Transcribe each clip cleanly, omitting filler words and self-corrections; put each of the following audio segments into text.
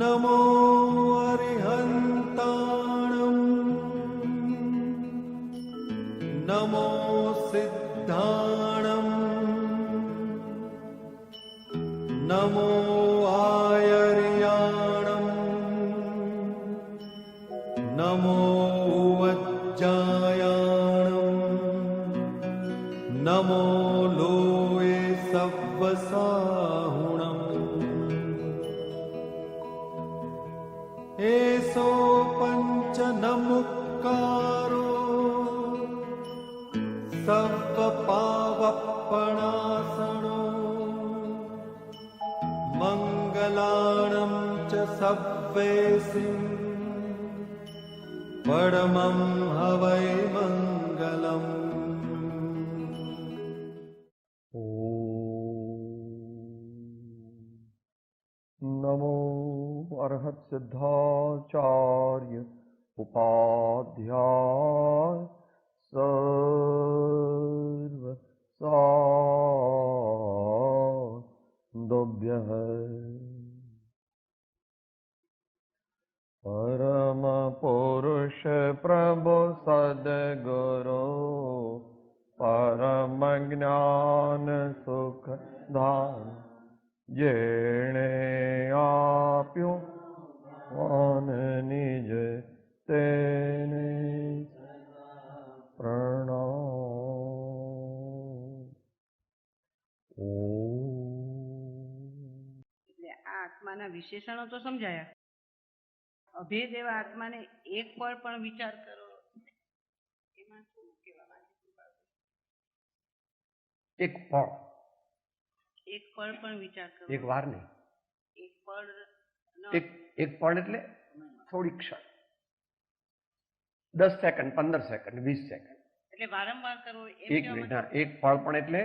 नमो अरिहन्ताणम् नमो सिद्धाणम् नमो आयर्याणम् नमो वज्जायाणम् नमो लोये सव्वसाहुणम् एसो पंच नमुक्कारो सर्वपावपणासनो मंगलाणं च सव्वेसिं परमं हवै मंगलम्। नमो अर्हत सिद्धाचार्य उपाध्याय सर्व साधुभ्यः परम पुरुष प्रभु सद्गुरु परम ज्ञान सुख धाम जेणे आप्यो वन निज तेने प्रणाम। એટલે આ આત્માના વિશેષણો તો સમજાયા. અભેદ એવા આત્માને એક પળ પણ વિચાર કરો, એમાં શું કહેવા માંગે? એક પળ, એક પળ પણ વિચાર કરો, એક વાર નહીં, એક પળ એક પળ એટલે થોડી ક્ષણ, 10 સેકન્ડ, 15 સેકન્ડ, 20 સેકન્ડ, એટલે વારંવાર કરવો. એક મિનિટ. હા, એક પળ પણ એટલે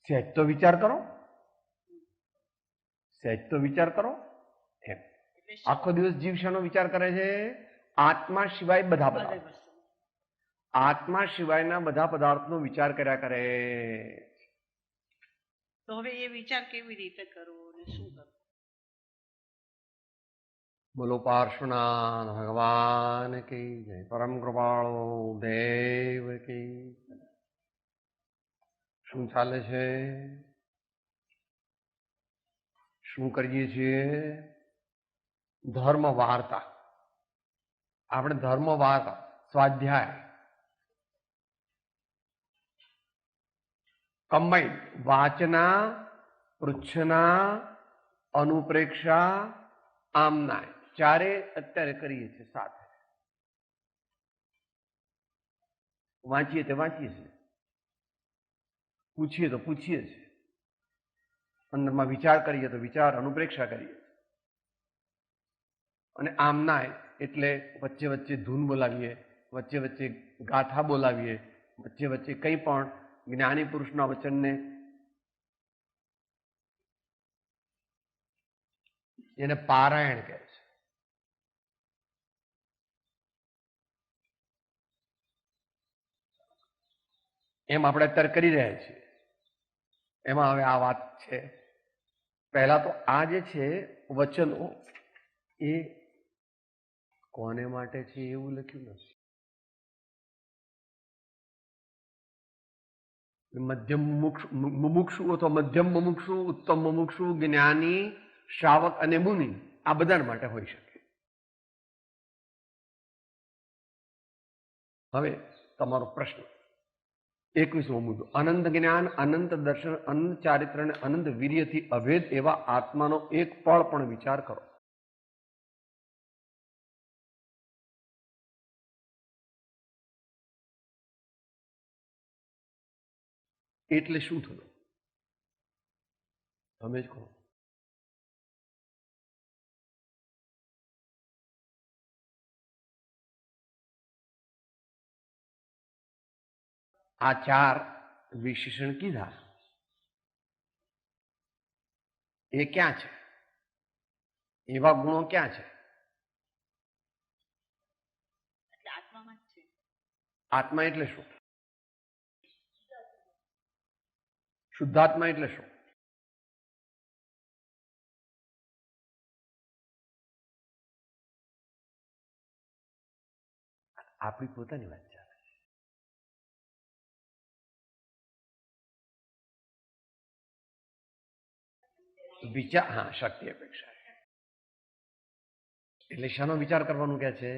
સહેજ તો વિચાર કરો, સહેજ તો વિચાર કરો. એમ આખો દિવસ જીવ શાનો વિચાર કરે છે? આત્મા સિવાય બધા પદાર્થ, આત્મા સિવાયના બધા પદાર્થનો વિચાર કર્યા કરે. તો હવે એ વિચાર કેવી રીતે કરવો અને શું કરવું? બોલો પાર્શ્વનાથ ભગવાન કી જય, પરમ કૃપાળુ દેવ કી. શું ચાલે છે? શું કરીએ છીએ? ધર્મ વાર્તા. આપણે ધર્મ વાર્તા, સ્વાધ્યાય કમ્બાઈન, વાચના, પૃચ્છના, અનુપ્રેક્ષા, આમના ચારે અત્યારે કરીએ છીએ સાથે. વાંચીએ તો વાંચીએ છીએ, પૂછીએ તો પૂછીએ છીએ, અંદરમાં વિચાર કરીએ તો વિચાર, અનુપ્રેક્ષા કરીએ. અને આમના એટલે વચ્ચે વચ્ચે ધૂન બોલાવીએ, વચ્ચે વચ્ચે ગાથા બોલાવીએ, વચ્ચે વચ્ચે કંઈ પણ જ્ઞાની પુરુષના વચનને એને પારાયણ કહે છે. એમ આપણે અત્યારે કરી રહ્યા છીએ. એમાં હવે આ વાત છે, પહેલા તો આ જે છે વચનો એ કોને માટે છે એવું લખ્યું નથી. મધ્યમ મુમુક્ષુ અથવા મધ્યમ મુમુક્ષુ, ઉત્તમ મુમુક્ષુ, જ્ઞાની, શ્રાવક અને મુનિ, આ બધા માટે હોઈ શકે. હવે તમારો પ્રશ્ન 21મો મુદ્દો, અનંત જ્ઞાન, અનંત દર્શન, અનંત ચારિત્ર અને અનંત વીર્યથી અભેદ એવા આત્માનો એક પળ પણ વિચાર કરો. એટલે શું થયું? તમે જ કહો. આ ચાર વિશેષણ કીધા એ ક્યાં છે? એવા ગુણો ક્યાં છે? આત્મામાં જ છે. આત્મા એટલે શું? શુદ્ધાત્મા એટલે શું? આપણી પોતાની વાત ચાલે છે. વિચાર, હા, શક્તિ અપેક્ષા એટલે શાનો વિચાર કરવાનું કે છે?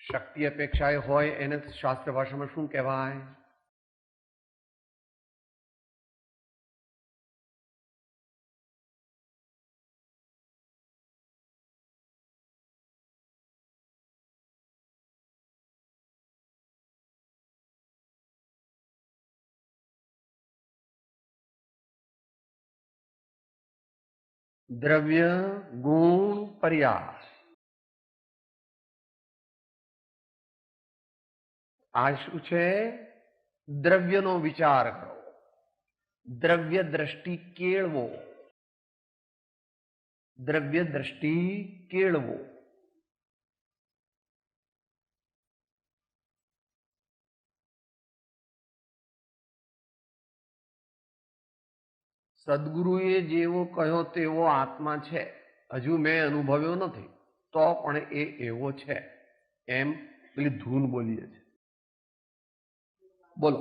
શક્તિ અપેક્ષા હોય એને શાસ્ત્ર ભાષામાં શું કહેવાય? દ્રવ્ય ગુણ પર્યાસ. આ શું છે? દ્રવ્યનો વિચાર કરો, દ્રવ્ય દ્રષ્ટિ કેળવો, દ્રવ્ય દ્રષ્ટિ કેળવો. સદગુરુએ જેવો કહ્યો તેવો આત્મા છે, હજુ મેં અનુભવ્યો નથી, તો પણ એ એવો છે એમ પેલી ધૂન બોલીએ છે. બોલો.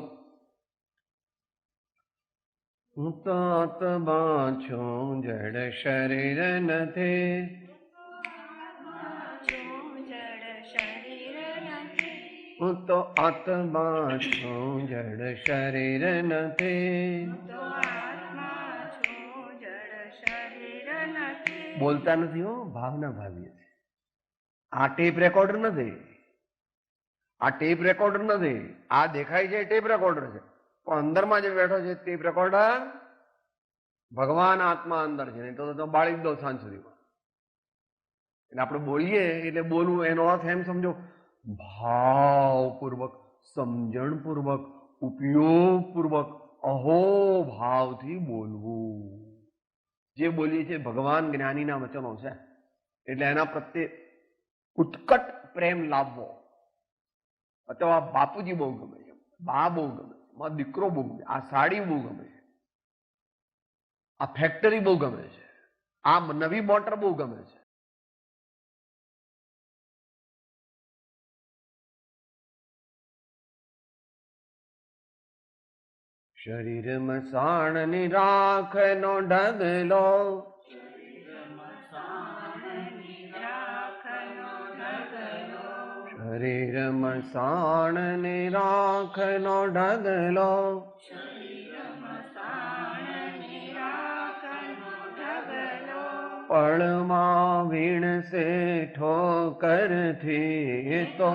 હું તો આત્મા છું, જડ શરીર નથી. હું તો આત્મા છું, જડ શરીર નથી. બોલતા નથી હો, ભાવના ભાવીએ છે. આ ટેપ રેકોર્ડર નથી, આ ટેપ રેકોર્ડર નથી. આ દેખાય છે ટેપ રેકોર્ડર છે, પણ અંદરમાં જે બેઠો છે ટેપ રેકોર્ડર ભગવાન આત્મા અંદર છે. નહીં તો બાળી જ દો સાંજ સુધીમાં. એટલે આપણે બોલીએ એટલે બોલવું એનો અર્થ એમ સમજો, ભાવપૂર્વક, સમજણપૂર્વક, ઉપયોગપૂર્વક, અહો ભાવથી બોલવું. જે બોલીએ છીએ ભગવાન જ્ઞાનીના વચનો છે, એટલે એના પ્રત્યે ઉત્કટ પ્રેમ લાવવો. અથવા બાપુજી બહુ ગમે છે, બા બહુ ગમે છે, મારો દીકરો બહુ ગમે, આ સાડી બહુ ગમે છે, આ ફેક્ટરી બહુ ગમે છે, આ નવી મોટર બહુ ગમે છે. શરીરમાં સાણની રાખનો ઢગલો, શરીરમાં સાણની રાખનો ઢગલો, પળમાં વીણશે ઠોકરથી. તો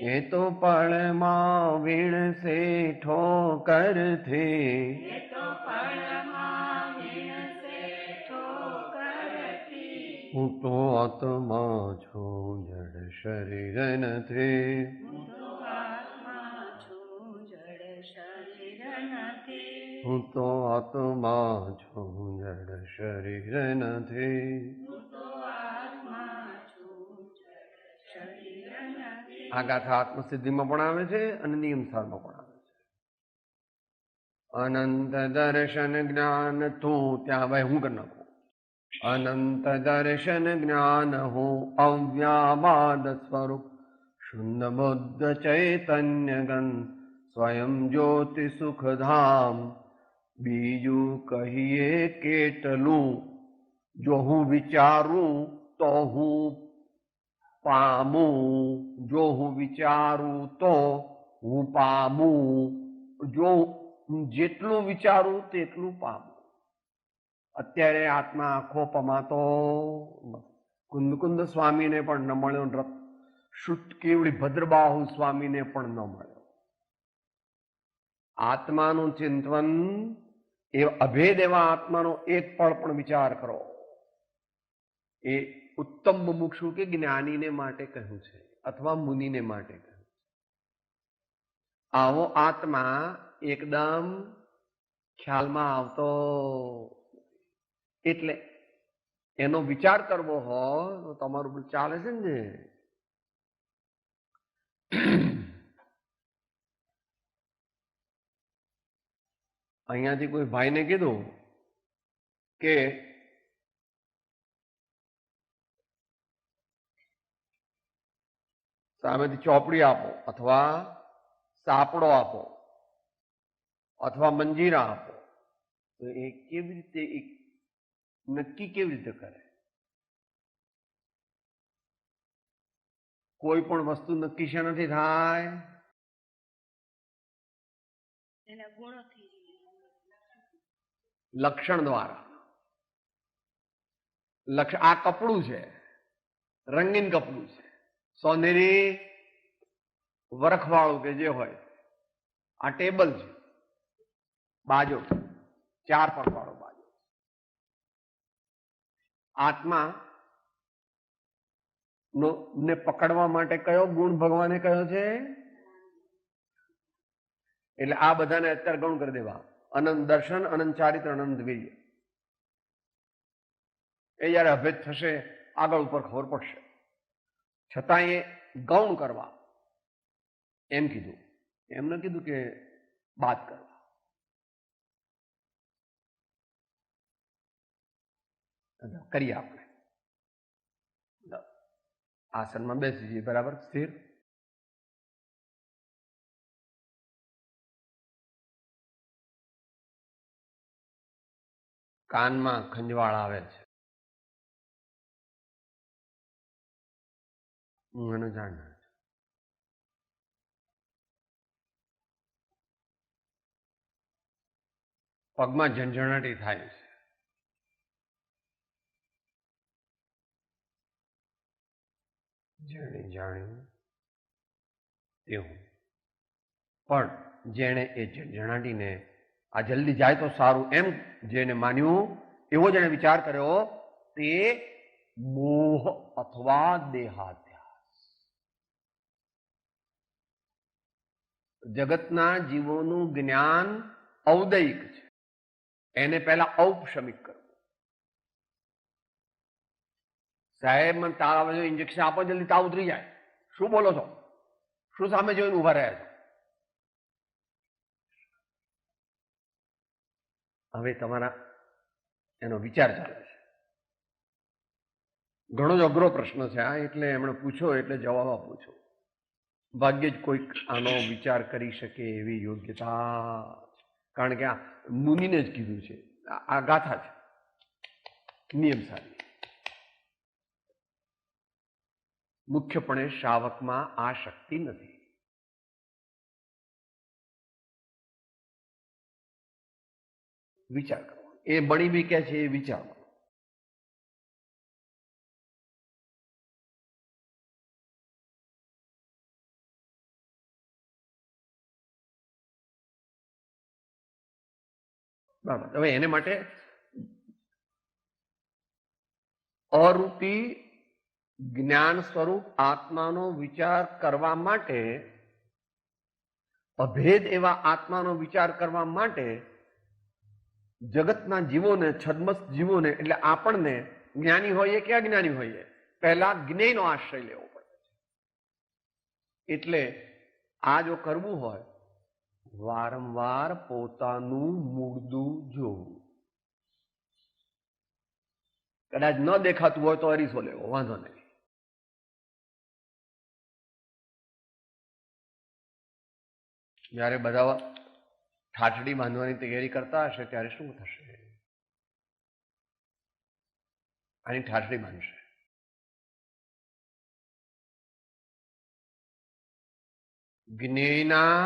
એ તો પળમાં વીણશે ઠોકરથી. હું તો આત્મા છું, જડ શરીર નથી. હું તો આત્મા છું, જડ શરીર નથી. આ ગાથા આત્મસિદ્ધિમાં પણ આવે છે અને નિયમસારમાં પણ આવે છે. અનંત દર્શન જ્ઞાન તું, ત્યાં ભાઈ હું કરી નાખું. અનંત દર્શન જ્ઞાન હું, અવ્યાબાદ સ્વરૂપ, શુદ્ધ બુદ્ધ ચૈતન્ય ગન, સ્વયં જ્યોતિ સુખધામ. બીજું કહીએ કેટલું, જો હું વિચારું તો હું પામું. જો હું વિચારું તો હું પામું. જો જેટલું વિચારું તેટલું પામું. અત્યારે આત્મા આંખો પમાતો કુંદ સ્વામીને પણ ન મળ્યો, કેવડી ભદ્રબાહુ સ્વામીને પણ ન મળ્યો. આત્માનું ચિંતન, એ અભેદ એવા આત્માનો એક પળ પણ વિચાર કરો. એ ઉત્તમ મુમુક્ષુ કે જ્ઞાનીને માટે કહ્યું છે, અથવા મુનિને માટે કહ્યું છે. આવો આત્મા એકદમ ખ્યાલમાં આવતો, એટલે એનો વિચાર કરવો હોય તો તમારું ચાલે છે ને. અહીંયાથી કોઈ ભાઈને કીધું કે સામેથી ચોપડી આપો અથવા સાપડો આપો અથવા મંજીરા આપો, તો એ કેવી રીતે નક્કી કેવી રીતે કરે? કોઈ પણ વસ્તુ નક્કી શેનાથી થાય? એના ગુણોથી. લક્ષણ દ્વારા. આ કપડું છે, રંગીન કપડું છે, સોનેરી વરખવાળું કે જે હોય. આ ટેબલ છે, બાજો 4 પગ વાળો બાજો. આત્મા ને પકડવા માટે કયો ગુણ ભગવાને કયો છે? એટલે આ બધાને અત્યારે ગૌણ કરી દેવા. અનંત દર્શન, અનંત ચારિત્ર, અનંત વીર્ય. એ જયારે અભેદ થશે આગળ ઉપર ખબર પડશે. છતાં એ ગૌણ કરવા એમ કીધું, એમ ન કીધું કે બાદ કરવા. કરીએ આપણે. આસનમાં બેસી જઈએ, બરાબર સ્થિર. કાનમાં ખંજવાળ આવે છે, હું એને જાણનાર છું. પગમાં ઝંઝણાટી થાય છે, જેણે જાણ્યું તે હું. પણ જેણે એ ઝંઝણાટીને આ જલ્દી જાય તો સારું એમ જેને માન્યું, એવો જેને વિચાર કર્યો, તે મોહ અથવા દેહાધ્યાસ. જગતના જીવોનું જ્ઞાન ઔદયિક છે, એને પહેલા ઔપશમિક કરવું. સાહેબ મને તાવ આવે છે, ઇન્જેક્શન આપો, જલ્દી તાવ ઉતરી જાય. શું બોલો છો? શું સામે જોઈને ઉભા રહ્યા છો? હવે તમારા એનો વિચાર ચાલે છે. ઘણો જ અઘરો પ્રશ્ન છે આ, એટલે એમણે પૂછો એટલે જવાબ આપું છું. ભાગ્યે જ કોઈક આનો વિચાર કરી શકે એવી યોગ્યતા, કારણ કે આ મુનિને જ કીધું છે, આ ગાથા છે, નિયમ સારી. મુખ્યપણે શ્રાવકમાં આ શક્તિ નથી. વિચાર કરો. એ બળી બી કે છે એ વિચારો. બરાબર. હવે એને માટે અરૂપી જ્ઞાન સ્વરૂપ આત્માનો વિચાર કરવા માટે, અભેદ એવા આત્માનો વિચાર કરવા માટે જગતના જીવોને, છદ્મસ્ત જીવોને, એટલે આપણને જ્ઞાની હોઈએ કે અજ્ઞાની હોઈએ, પહેલા જ્ઞેયનો આશ્રય લેવો પડે છે. એટલે આ જો કરવું હોય, વારંવાર પોતાનું મૂળદું જોવું. કદાચ ન દેખાતું હોય તો અરીસો લેવો, વાંધો નહીં. જયારે બધા ઠાઠડી બાંધવાની તૈયારી કરતા હશે ત્યારે શું થશે? આની ઠાઠડી બાંધશે. જ્ઞેયના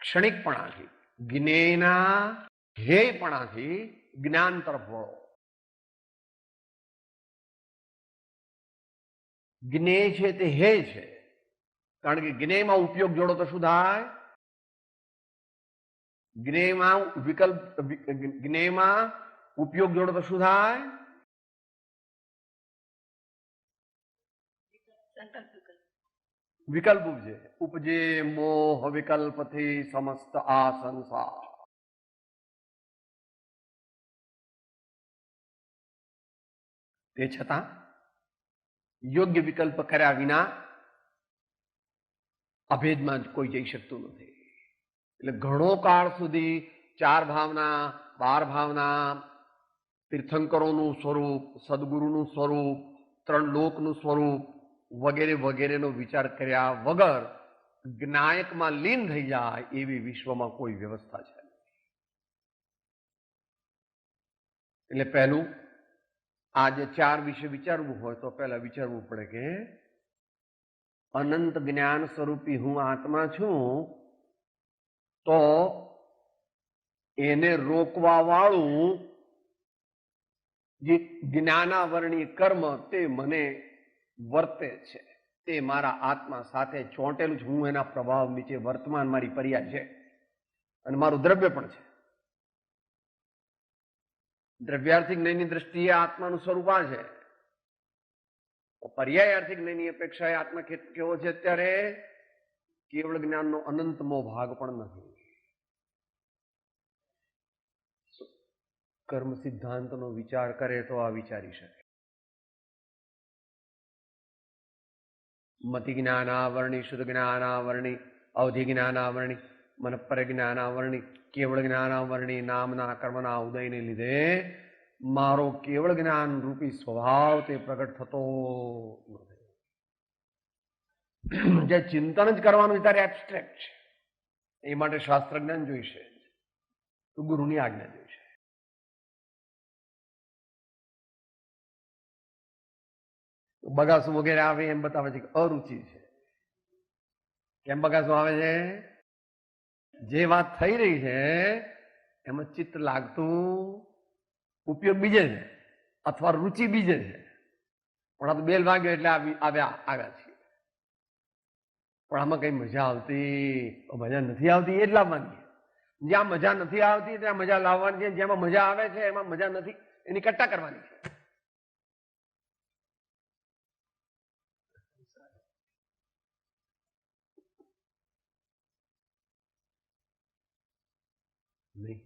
ક્ષણિકપણાથી, જ્ઞેયના ધ્યેયપણાથી જ્ઞાન તરફ વળો. જ્ઞેય છે તે હે છે, કારણ કે જ્ઞેયમાં ઉપયોગ જોડો તો શું થાય? જ્ઞેયમાં ઉપયોગ જોડો તો શું થાય? વિકલ્પ ઉપજે. ઉપજે મોહ વિકલ્પથી સમસ્ત આ સંસાર. તે છતાં યોગ્ય વિકલ્પ કર્યા વિના અભેદમાં કોઈ જઈ શકતું નથી. એટલે ઘણો કાળ સુધી 4 ભાવના, 12 ભાવના, તીર્થંકરોનું સ્વરૂપ, સદગુરુનું સ્વરૂપ, 3 લોકનું સ્વરૂપ વગેરે વગેરેનો વિચાર કર્યા વગર જ્ઞાયકમાં લીન થઈ જાય એવી વિશ્વમાં કોઈ વ્યવસ્થા છે. એટલે પહેલું આ જે 4 વિશે વિચારવું હોય તો પહેલા વિચારવું પડે કે અનંત જ્ઞાન સ્વરૂપી હું આત્મા છું, તો એને રોકવા વાળું જે જ્ઞાનાવરણી કર્મ તે મને વર્તે છે, તે મારા આત્મા સાથે ચોંટેલું છે. હું એના પ્રભાવ નીચે વર્તમાન મારી પર્યાય છે અને મારું દ્રવ્ય પણ છે. દ્રવ્યાર્થિક જ્ઞાનની દ્રષ્ટિએ આત્માનું સ્વરૂપ આ છે. પર્યાય આર્થિક જ્ઞાનની અપેક્ષાએ આત્મા કેવો છે? અત્યારે કેવળ જ્ઞાનનો અનંતમો ભાગ પણ નથી. કર્મ સિદ્ધાંતનો વિચાર કરે તો આ વિચારી શકે. મતિ જ્ઞાનાવરણી, શુદ્ધ જ્ઞાનાવરણી, અવધિ જ્ઞાનાવરણી, મનપર જ્ઞાનાવરણી, કેવળ જ્ઞાનાવરણી નામના કર્મના ઉદયને લીધે મારો કેવળ જ્ઞાન રૂપી સ્વભાવ તે પ્રગટ થતો નથી. જે ચિંતન જ કરવાનું વિચાર એબ્સ્ટ્રેક્ટ છે. એ માટે શાસ્ત્ર જ્ઞાન જોઈશે, તો ગુરુની આજ્ઞા જોઈશે. બગાસું વગેરે આવે એમ બતાવે છે કે અરુચિ છે. કેમ બગાસું આવે છે? જે વાત થઈ રહી છે એમાં ચિત્ત લાગતું ઉપયોગ બીજે છે અથવા રુચિ બીજે છે. પણ આ તો બેલ વાગ્યો એટલે આવ્યા છીએ. પણ આમાં કઈ મજા આવતી? મજા નથી આવતી એટલા માંગીએ. જ્યાં મજા નથી આવતી ત્યાં મજા લાવવાની છે. જેમાં મજા આવે છે એમાં મજા નથી, એની કટ્ટા કરવાની છે. નહીં.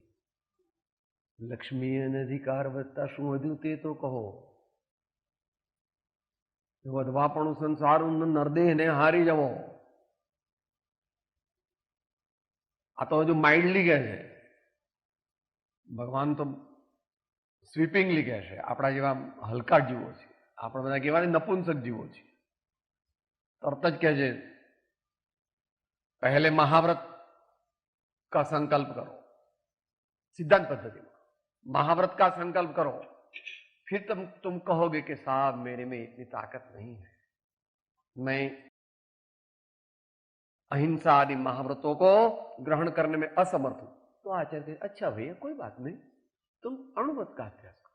લક્ષ્મી અને અધિકાર વધતા શું વધ્યું તે તો કહો. વધવાપણું સંસારું નરદેહને હારી જવો. આ તો હજુ માઇલ્ડલી કહે છે. ભગવાન તો સ્વીપિંગલી કહે છે. આપણા જેવા હલકા જીવો છે. આપણે બધા કેવા નપુંસક જીવો છે. તરત જ કહે છે પહેલે મહાવ્રત का संकल्प करो. सिद्धांत पद्धति में महाव्रत का संकल्प करो, फिर तुम कहोगे कि साहब मेरे में इतनी ताकत नहीं है, मैं अहिंसा आदि महाव्रतों को ग्रहण करने में असमर्थ हूं. तो आचार्य कहते अच्छा भैया कोई बात नहीं, तुम अणुव्रत का अभ्यास करो.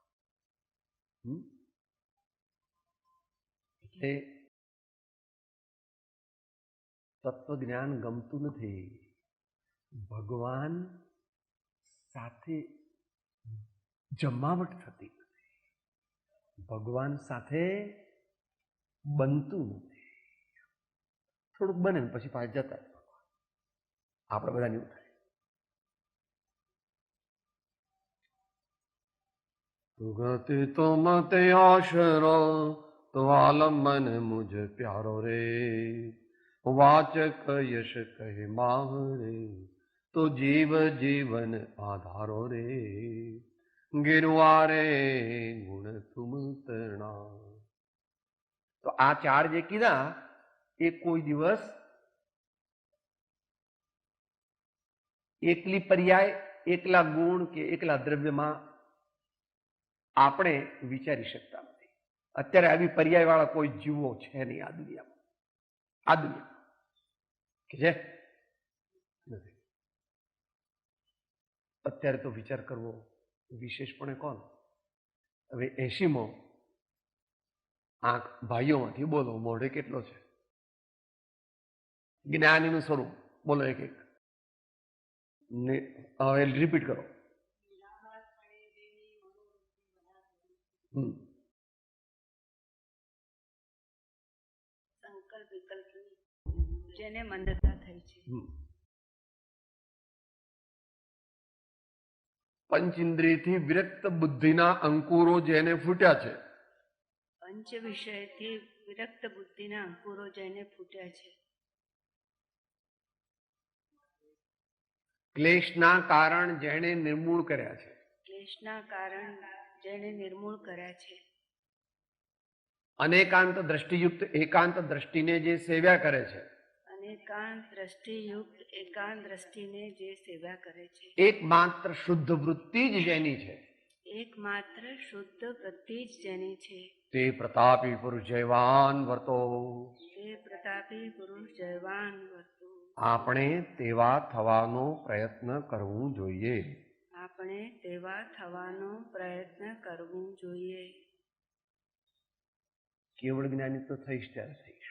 એટલે તત્વ જ્ઞાન ગમતું નથી. ભગવાન સાથે જમાવટ થતી નથી. ભગવાન સાથે બનતું નથી. થોડુંક બને ને પછી પાછા જતા જ આપણે બધાને એવું થાય. ગતિ તો મતે આશરો તો આલમન મુझ પ્યારો રે, વાચક યશ કહે માહરે તો જીવ જીવન આધારો રે, ગિરવારે ગુણ તુમ તરણા. તો આ 4 જે કીધા એ કોઈ દિવસ એકલી પર્યાય, એકલા ગુણ કે એકલા દ્રવ્યમાં આપણે વિચારી શકતા નથી. અત્યારે આવી પર્યાય વાળા કોઈ જીવો છે નહીં આ દુનિયામાં. આ દુનિયા કે છે નથી. અત્યારે તો વિચાર કરવો વિશેષપણે કોણ? હવે 80મો આંખ ભાઈઓમાંથી બોલો મોઢે કેટલો છે? જ્ઞાનીનું સ્વરૂપ બોલો એક એક. હવે રિપીટ કરો. સંકલ્પ વિકલ્પ જેને મંદતા થઈ છે. પંચેન્દ્રિયથી વિરક્ત બુદ્ધિના અંકુરો જેને ફૂટ્યા છે. પંચ વિષયથી વિરક્ત બુદ્ધિના અંકુરો જેને ફૂટ્યા છે. ક્લેશના કારણ જેણે નિર્મૂળ કર્યા છે, ક્લેશના કારણ જેણે નિર્મૂળ કર્યા છે, અનેકાંત દ્રષ્ટિયુક્ત એકાંત દ્રષ્ટિને જે સેવ્યા કરે છે, અનેકાંત દ્રષ્ટિયુક્ત એકાંત દ્રષ્ટિને જે સેવા કરે છે, એકમાત્ર શુદ્ધ વૃત્તિ જ જેની છે, એકમાત્ર શુદ્ધ વૃત્તિ જ જેની છે, તે પ્રતાપી પુરુષ જયવાન વર્તો. તે પ્રતાપી પુરુષ જયવાન વર્તુ. આપણે તેવા થવાનો પ્રયત્ન કરવું જોઈએ. આપણે તેવા થવાનો પ્રયત્ન કરવું જોઈએ. કેવળ જ્ઞાની તો થઈશ ત્યારે થઈશ.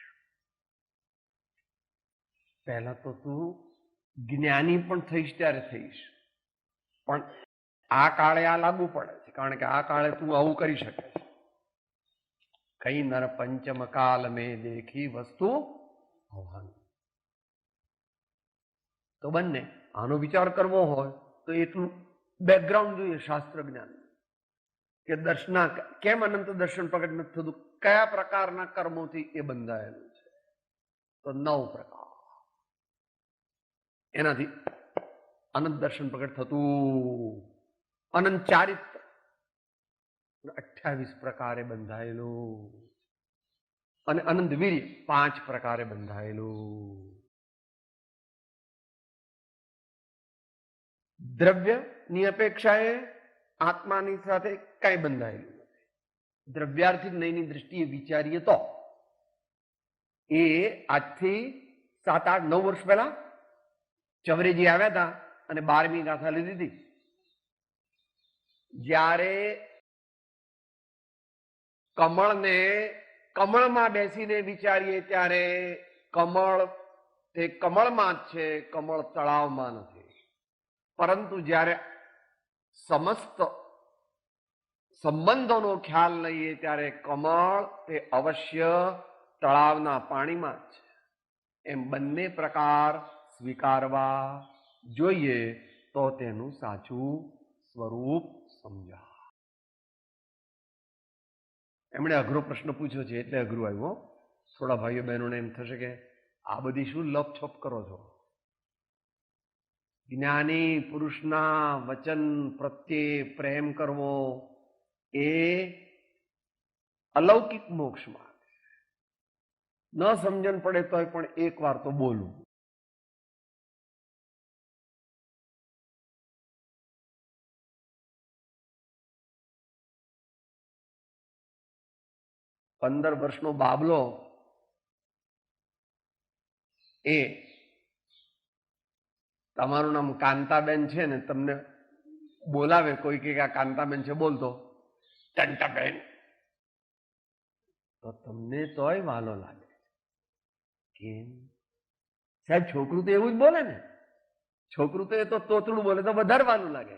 પહેલા તો તું જ્ઞાની પણ થઈશ ત્યારે થઈશ. પણ આ કાળે આ લાગુ પડે છે, કારણ કે આ કાળે તું આવું કરી શકે છે. કઈ નર પંચમ કાલ મેં દેખી વસ્તુ ભવાની. તો બંને આનો વિચાર કરવો હોય તો એટલું બેકગ્રાઉન્ડ જોઈએ શાસ્ત્ર જ્ઞાન, કે દર્શના કેમ અનંત દર્શન પ્રગટ નથી થતું, કયા પ્રકારના કર્મોથી એ બંધાયેલું છે. તો 9 પ્રકાર, એનાથી અનંત દર્શન પ્રગટ થતું. અનંત ચારિત્ર 28 પ્રકારે બંધાયેલું, અને અનંત વીર્ય 5 પ્રકારે બંધાયેલું. દ્રવ્યની અપેક્ષાએ આત્માની સાથે કઈ બંધાયેલું નથી. દ્રવ્યાર્થિક નયની દ્રષ્ટિએ વિચારીએ તો એ આજથી 7, 8, 9 વર્ષ પહેલા ચવરેજી આવ્યા હતા અને 12મી ગાથા લીધી હતી. જ્યારે કમળને કમળમાં બેસીને વિચારીએ ત્યારે કમળ તે કમળમાં જ છે, કમળ તળાવમાં નથી. પરંતુ જ્યારે સમસ્ત સંબંધોનો ખ્યાલ લઈએ ત્યારે કમળ તે અવશ્ય તળાવના પાણીમાં જ છે. એમ બંને પ્રકાર સ્વીકારવા જોઈએ તો તેનું સાચું સ્વરૂપ સમજાય. એમણે અઘરો પ્રશ્ન પૂછ્યો છે એટલે અઘરું આવ્યો. થોડા ભાઈઓ બહેનોને એમ થશે કે આ બધી શું લપછપ કરો છો. જ્ઞાની પુરુષના વચન પ્રત્યે પ્રેમ કરવો એ અલૌકિક મોક્ષ માર્ગ. ન સમજણ પડે તોય પણ એક વાર તો બોલવું. પંદર વર્ષનો બાબલો એ તમારું નામ કાંતાબેન છે ને, તમને બોલાવે કોઈ કે આ કાંતાબેન છે બોલતો ટંટાબેન, તો તમને તોય વાલો લાગે. કેમ સાહેબ? છોકરું તો એવું જ બોલે ને. છોકરું તો એ તો તોતડું બોલે તો વધારે વાલું લાગે.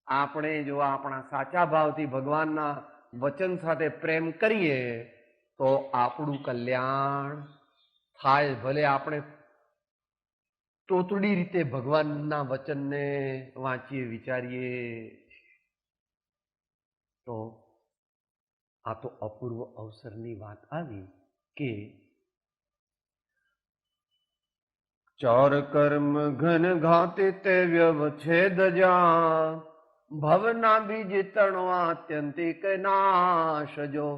આપણે જો આપણા સાચા ભાવથી ભગવાનના વચન સાથે પ્રેમ કરીએ તો આપણું કલ્યાણ થાય. ભલે આપણે તોતડી રીતે ભગવાનના વચનને વાંચીએ વિચારીએ. તો આ તો અપૂર્વ અવસરની વાત આવી કે ચાર કર્મ ઘન ઘાતે તે વ્યવચ્છેદ જા ભવના બીજ તણવા આત્યંતિક નાશજો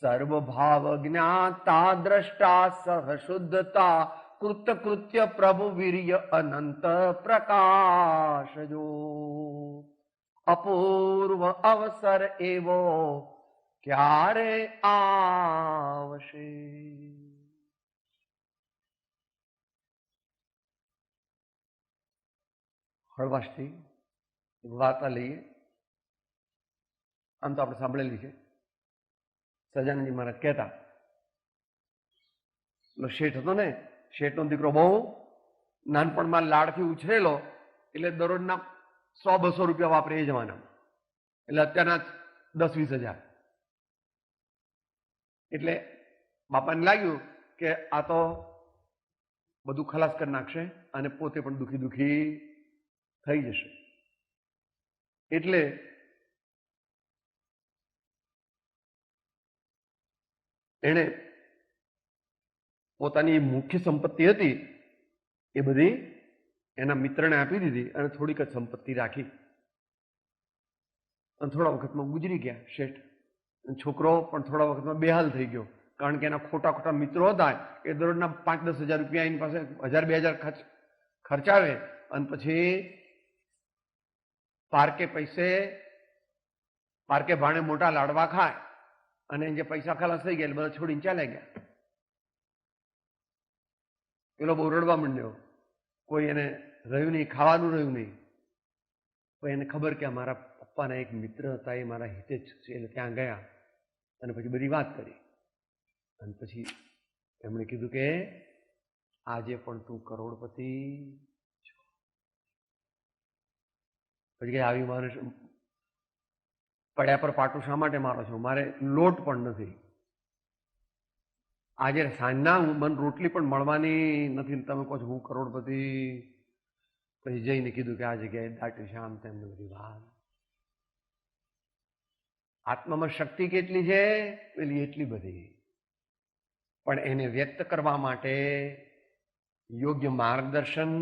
સર્વ ભાવ જ્ઞાતા દ્રષ્ટા સહ શુદ્ધતા કૃતકૃત્ય પ્રભુ વીર્ય અનંત પ્રકાશજો. અપૂર્વ અવસર એવો ક્યારે આવશે. હળવાશથી વાર્તા લઈએ. આમ તો આપણે સાંભળેલી છે. સજાનંદજી મહારાજ કહેતા, શેઠ હતો ને, શેઠનો દીકરો બહુ નાનપણમાં લાડથી ઉછરેલો, એટલે દરરોજના 100-200 રૂપિયા વાપરે એ જમાનામાં. એટલે અત્યારના 10-20 હજાર. એટલે બાપાને લાગ્યું કે આ તો બધું ખલાસ કરી નાખશે અને પોતે પણ દુખી દુખી થઈ જશે. એટલે એણે પોતાની મુખ્ય સંપત્તિ હતી એ બધી એના મિત્રને આપી દીધી અને થોડીક જ સંપત્તિ રાખી અને થોડા વખતમાં ગુજરી ગયા શેઠ. છોકરો પણ થોડા વખતમાં બેહાલ થઈ ગયો, કારણ કે એના ખોટા ખોટા મિત્રો હતા. એ દરરોજના 5-10 હજાર રૂપિયા એની પાસે 1000-2000 ખર્ચાવે અને પછી પાર્કે ભાણે મોટા લાડવા ખાય અને જે પૈસા ખલાસ થઈ ગયા એટલે બધા છોડીને ચાલ્યા ગયા. પેલો બહુ રડવા માંડ્યો, કોઈ એને રહ્યું નહીં, ખાવાનું રહ્યું નહીં. તો એને ખબર કે મારા પપ્પાના એક મિત્ર હતા, એ મારા હિતે જ છે, એટલે ત્યાં ગયા અને પછી બધી વાત કરી. અને પછી એમણે કીધું કે આજે પણ તું કરોડપતિ છો. પછી કે આવી મારે પડ્યા પર પાટું શા માટે મારો છો? મારે લોટ પણ નથી. આજે સાંજના મને રોટલી પણ મળવાની નથી, તમે કહો છો હું કરોડપતિ. પછી જઈને કીધું કે આ જગ્યાએ દાટી શામ તેમને બધી વાત. આત્મામાં શક્તિ કેટલી છે? પેલી એટલી બધી. પણ એને વ્યક્ત કરવા માટે યોગ્ય માર્ગદર્શન,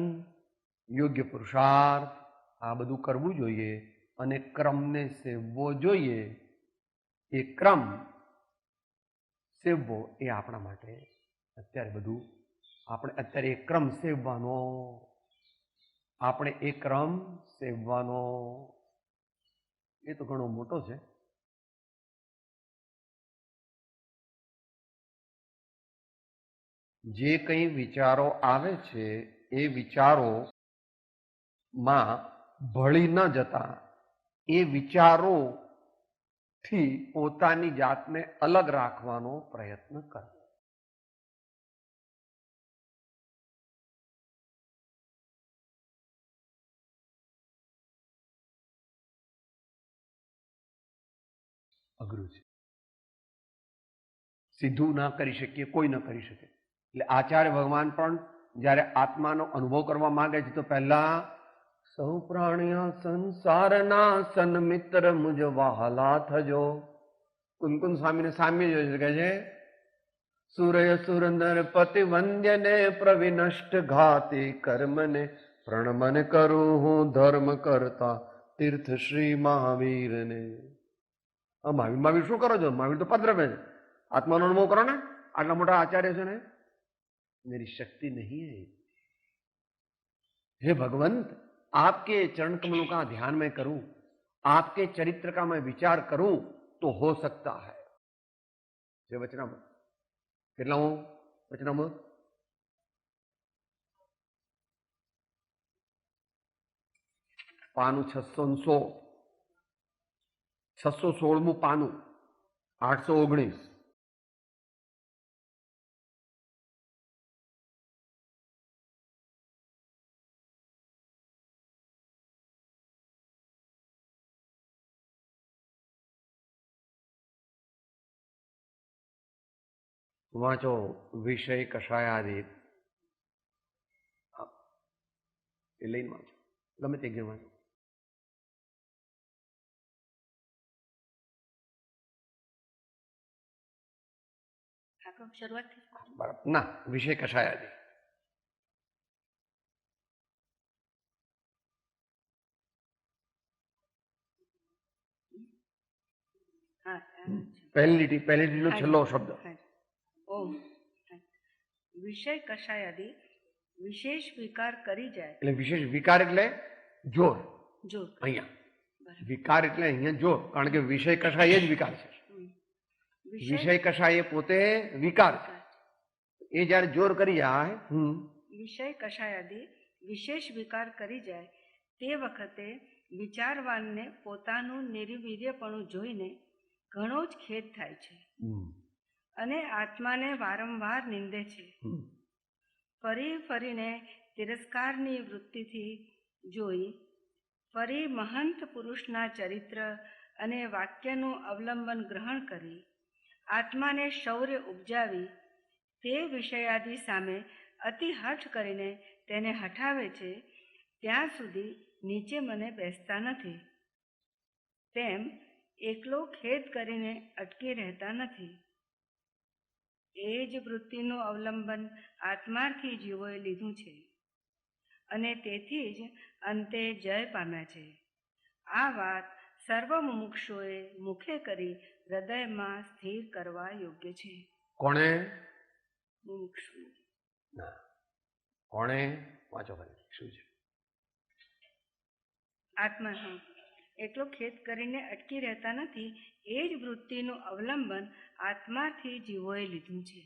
યોગ્ય પુરુષાર્થ, આ બધું કરવું જોઈએ અને ક્રમને સેવવો જોઈએ. એ ક્રમ સેવવો એ આપણા માટે અત્યારે બધું, આપણે અત્યારે એ ક્રમ સેવવાનો, આપણે એ ક્રમ સેવવાનો એ તો ઘણો મોટો છે. જે કંઈ વિચારો આવે છે એ વિચારોમાં ભળી ન જતા એ વિચારોથી પોતાની જાતને અલગ રાખવાનો પ્રયત્ન કરવો. અઘરું છે, સીધું ના કરી શકીએ, કોઈ ન કરી શકે. એટલે આચાર્ય ભગવાન પણ જ્યારે આત્માનો અનુભવ કરવા માંગે છે તો પહેલા સૌ પ્રાણિયા સંસારના સન્મિત્ર મુજ વહાલા થજો. કુંકુમ સ્વામીને સામે જોઈ કહે છે સૂર્ય સુરંદર પતિ વંદ્યને પ્રવિનષ્ટ ઘાતી કર્મને પ્રણમન કરું હું ધર્મ કરતા તીર્થ શ્રી મહાવીરને. મહાવીર શું કરો છો? મહાવીર તો પદ્રવે છે. આત્માનો અનુભવ કરો ને, આટલા મોટા આચાર્ય છે ને. मेरी शक्ति नहीं है. हे भगवंत, आपके चरण कमलों का ध्यान मैं करूं, आपके चरित्र का मैं विचार करूं तो हो सकता है. જે વચનામૃત કેટલા હું વચનામૃત પાનું 616મું પાનું 819. વાંચો વિષય કષાયાદિત, એ લઈને વાંચો, ગમે તે જણ વાંચો. શરૂઆતથી બરાબર ના, વિષય કષાયાદિત. પહેલી લીટીનો છેલ્લો શબ્દ. ઓમ વિષય કષાયાદિ વિશેષ વિકાર કરી જાય. એટલે વિશેષ વિકાર એટલે જોર. જોર અહીંયા વિકાર એટલે અહીંયા જોર, કારણ કે વિષય કષાય જ વિકાર છે. વિષય કષાય પોતે વિકાર છે. એ જયારે જોર કરી જાય, વિષય કષાયાદિ વિશેષ વિકાર કરી જાય તે વખતે વિચારવાનને પોતાનું નિર્વીર્યપણું જોઈને ઘણો જ ખેદ થાય છે અને આત્માને વારંવાર નિંદે છે. ફરી ફરીને તિરસ્કારની વૃત્તિથી જોઈ, ફરી મહંત પુરુષના ચરિત્ર અને વાક્યનું અવલંબન ગ્રહણ કરી આત્માને શૌર્ય ઉપજાવી તે વિષયાદિ સામે અતિ હઠ કરીને તેને હઠાવે છે, ત્યાં સુધી નીચે મને બેસતા નથી. તેમ એકલો ખેદ કરીને અટકી રહેતા નથી. એ જ વૃત્તિનું અવલંબન આત્માર્થી જીવોએ લીધું છે અને તેથી જ અંતે જય પામ્યા છે. આ વાત સર્વ મુમુક્ષુઓએ મુખે કરી હૃદયમાં સ્થિર કરવા યોગ્ય છે. કોણે? મુમુક્ષુ. ના, કોણે? વાંચો ભાઈ, શું છે? આત્મા એટલો ખેદ કરીને અટકી રહેતા નથી. એ જ વૃત્તિનું અવલંબન આત્માથી જીવોએ લીધું છે.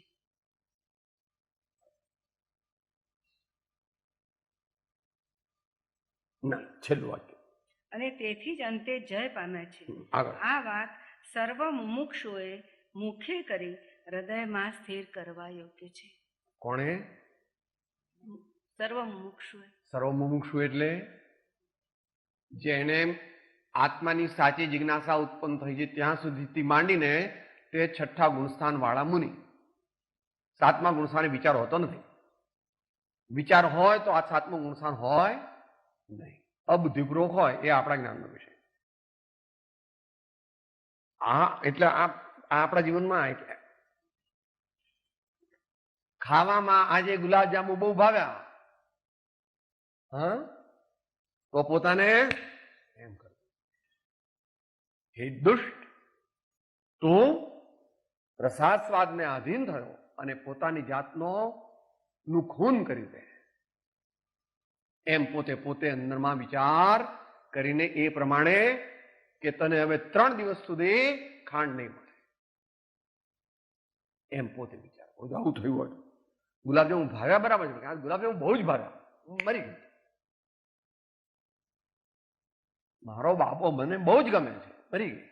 ના, છેલ્લું વાક્ય. અને તેથી જ અંતે જય પામ્યા છે. આગળ. આ વાત સર્વ મુમુક્ષુઓએ મુખે કરી હૃદયમાં સ્થિર કરવા યોગ્ય છે. કોણે? સર્વ મુમુક્ષુઓએ. સર્વમુમુક્ષુ એટલે જેને આત્માની સાચી જિજ્ઞાસા ઉત્પન્ન થઈ છે ત્યાં સુધીથી માંડીને તે 6ઠ્ઠા ગુણસ્થાન વાળા મુનિ. 7મા ગુણસ્થાને વિચાર હોતો નથી. વિચાર હોય તો આ 7મું ગુણસ્થાન હોય નહીં. અબુદ્ધિપૂર્વક હોય એ આપણા જ્ઞાનનો વિષય. એટલે આ આપણા જીવનમાં એટલે ખાવામાં આજે ગુલાબજાંબુ બહુ ભાવ્યા, હા, તો પોતાને એમ કર, હે દુષ્ટ, તું પ્રસાદ સ્વાદને આધીન થયો અને પોતાની જાતનો નું ખૂન કરી દે, એમ પોતે અંદરમાં વિચાર કરીને એ પ્રમાણે કે તને હવે 3 દિવસ સુધી ખાંડ નહીં મળે, એમ પોતે વિચાર. આવું થયું હોય ગુલાબજાંબુ ભાવ્યા બરાબર છે, ગુલાબજાંબુ બહુ જ ભાવ્યા, મરી ગયું. મારો બાપો મને બહુ જ ગમે છે, મરી ગયું.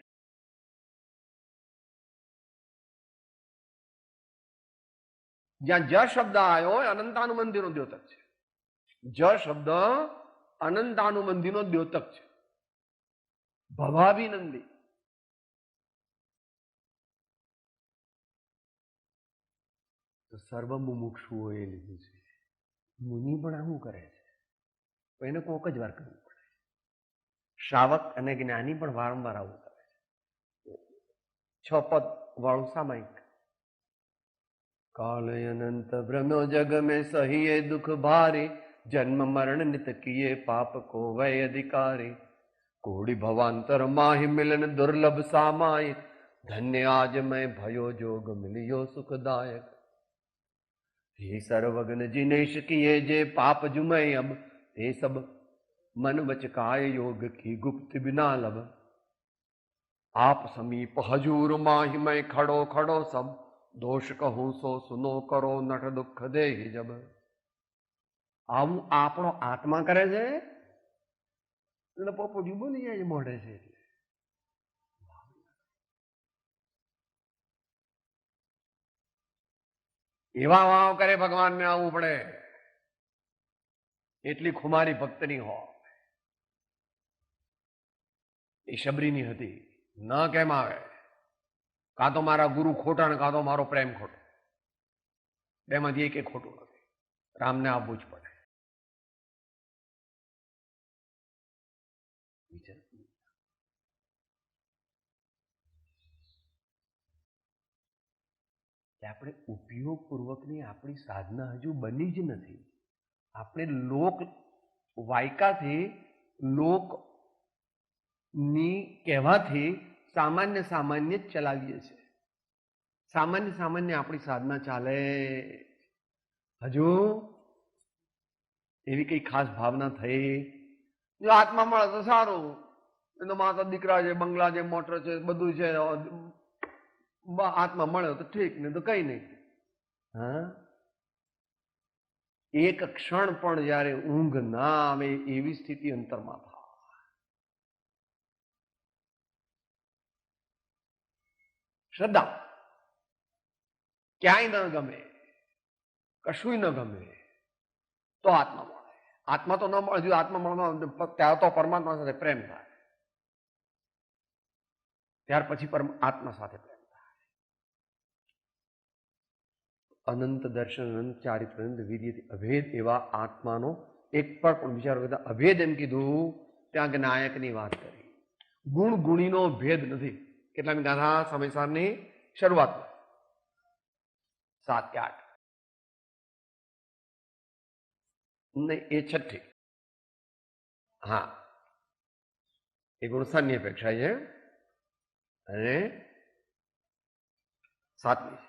જ્યાં જ શબ્દ આવ્યો એ અનંતાનુબંધીનો દ્યોતક છે. જ શબ્દ અનંતાનુબંધીનો દ્યોતક છે. ભવાભિનંદી. તો સર્વ મુમુક્ષુઓએ લીધું છે. મુનિ પણ આવું કરે છે, તો એને કોક જ વાર કરવું પડે. શ્રાવક અને જ્ઞાની પણ વારંવાર આવું કરે છે. 6 પદ વાળું સામાયિક. કાલ અનંત ભ્રમ્યો જગ મેં સહિએ દુઃખ ભારે, જન્મ મરણ નિત કિએ પાપ કો વય અધિકારી, કોડી ભવાંતર માહિ મિલન દુર્લભ સામાયિક, ધન્ય આજ મેં ભયો જોગ મિલિયો સુખદાયક. हे सर्वगन जिनेश किए जे पाप जुमय अब, ते सब मन वच काय योग की गुप्त बिना लब, आप समीप हजूर माहि मैं खड़ो खड़ो सब, दोष कहूं सो सुनो करो नट दुख दे जब. આવું આપણો આત્મા કરે છે એટલે પોપોટી બોલી જાય મોઢે છે. એવા વાવ કરે ભગવાનને આવવું પડે, એટલી ખુમારી ભક્તની હો. એ શબરીની હતી. ન કેમ આવે? કાં તો મારા ગુરુ ખોટા ને કાં તો મારો પ્રેમ ખોટો, બેમાંથી એક ખોટું નથી. રામને આવવું જ પડે. આપણે ઉપયોગપૂર્વકની આપણી સાધના હજુ બની જ નથી. આપણે લોક વાયકાથી, લોકની કહેવાથી સામાન્ય જ ચલાવીએ છીએ. સામાન્ય આપણી સાધના ચાલે. હજુ એવી કઈ ખાસ ભાવના થઈ. જો આત્મા મળે તો સારું, એનો માતા દીકરા છે, બંગલા છે, મોટર છે, બધું છે, આત્મા મળે તો ઠીક, ને તો કઈ નહીં. હા, એક ક્ષણ પણ જયારે ઊંઘ ના આવે એવી સ્થિતિ અંતરમાં થાય. શ્રદ્ધા ક્યાંય ન ગમે, કશું ન ગમે તો આત્મા મળે. આત્મા તો ન મળે, જો આત્મા મળે ત્યારે તો પરમાત્મા સાથે પ્રેમ થાય, ત્યાર પછી આત્મા સાથે પ્રેમ. અનંત દર્શન, અનંત ચારિત્ર, અનંત વિધિ, અભેદ એવા આત્માનો એક પણ વિચાર કરતા અભેદ એમ કીધું ત્યાં નાયકની વાત કરી. ગુણ ગુણીનો ભેદ નથી. કેટલામી ગાથા સમયસારની શરૂઆતમાં 7 કે 8. નહીં, એ છઠ્ઠી. હા, એ ગુણ સ્થાનની અપેક્ષા છે. અને સાતમી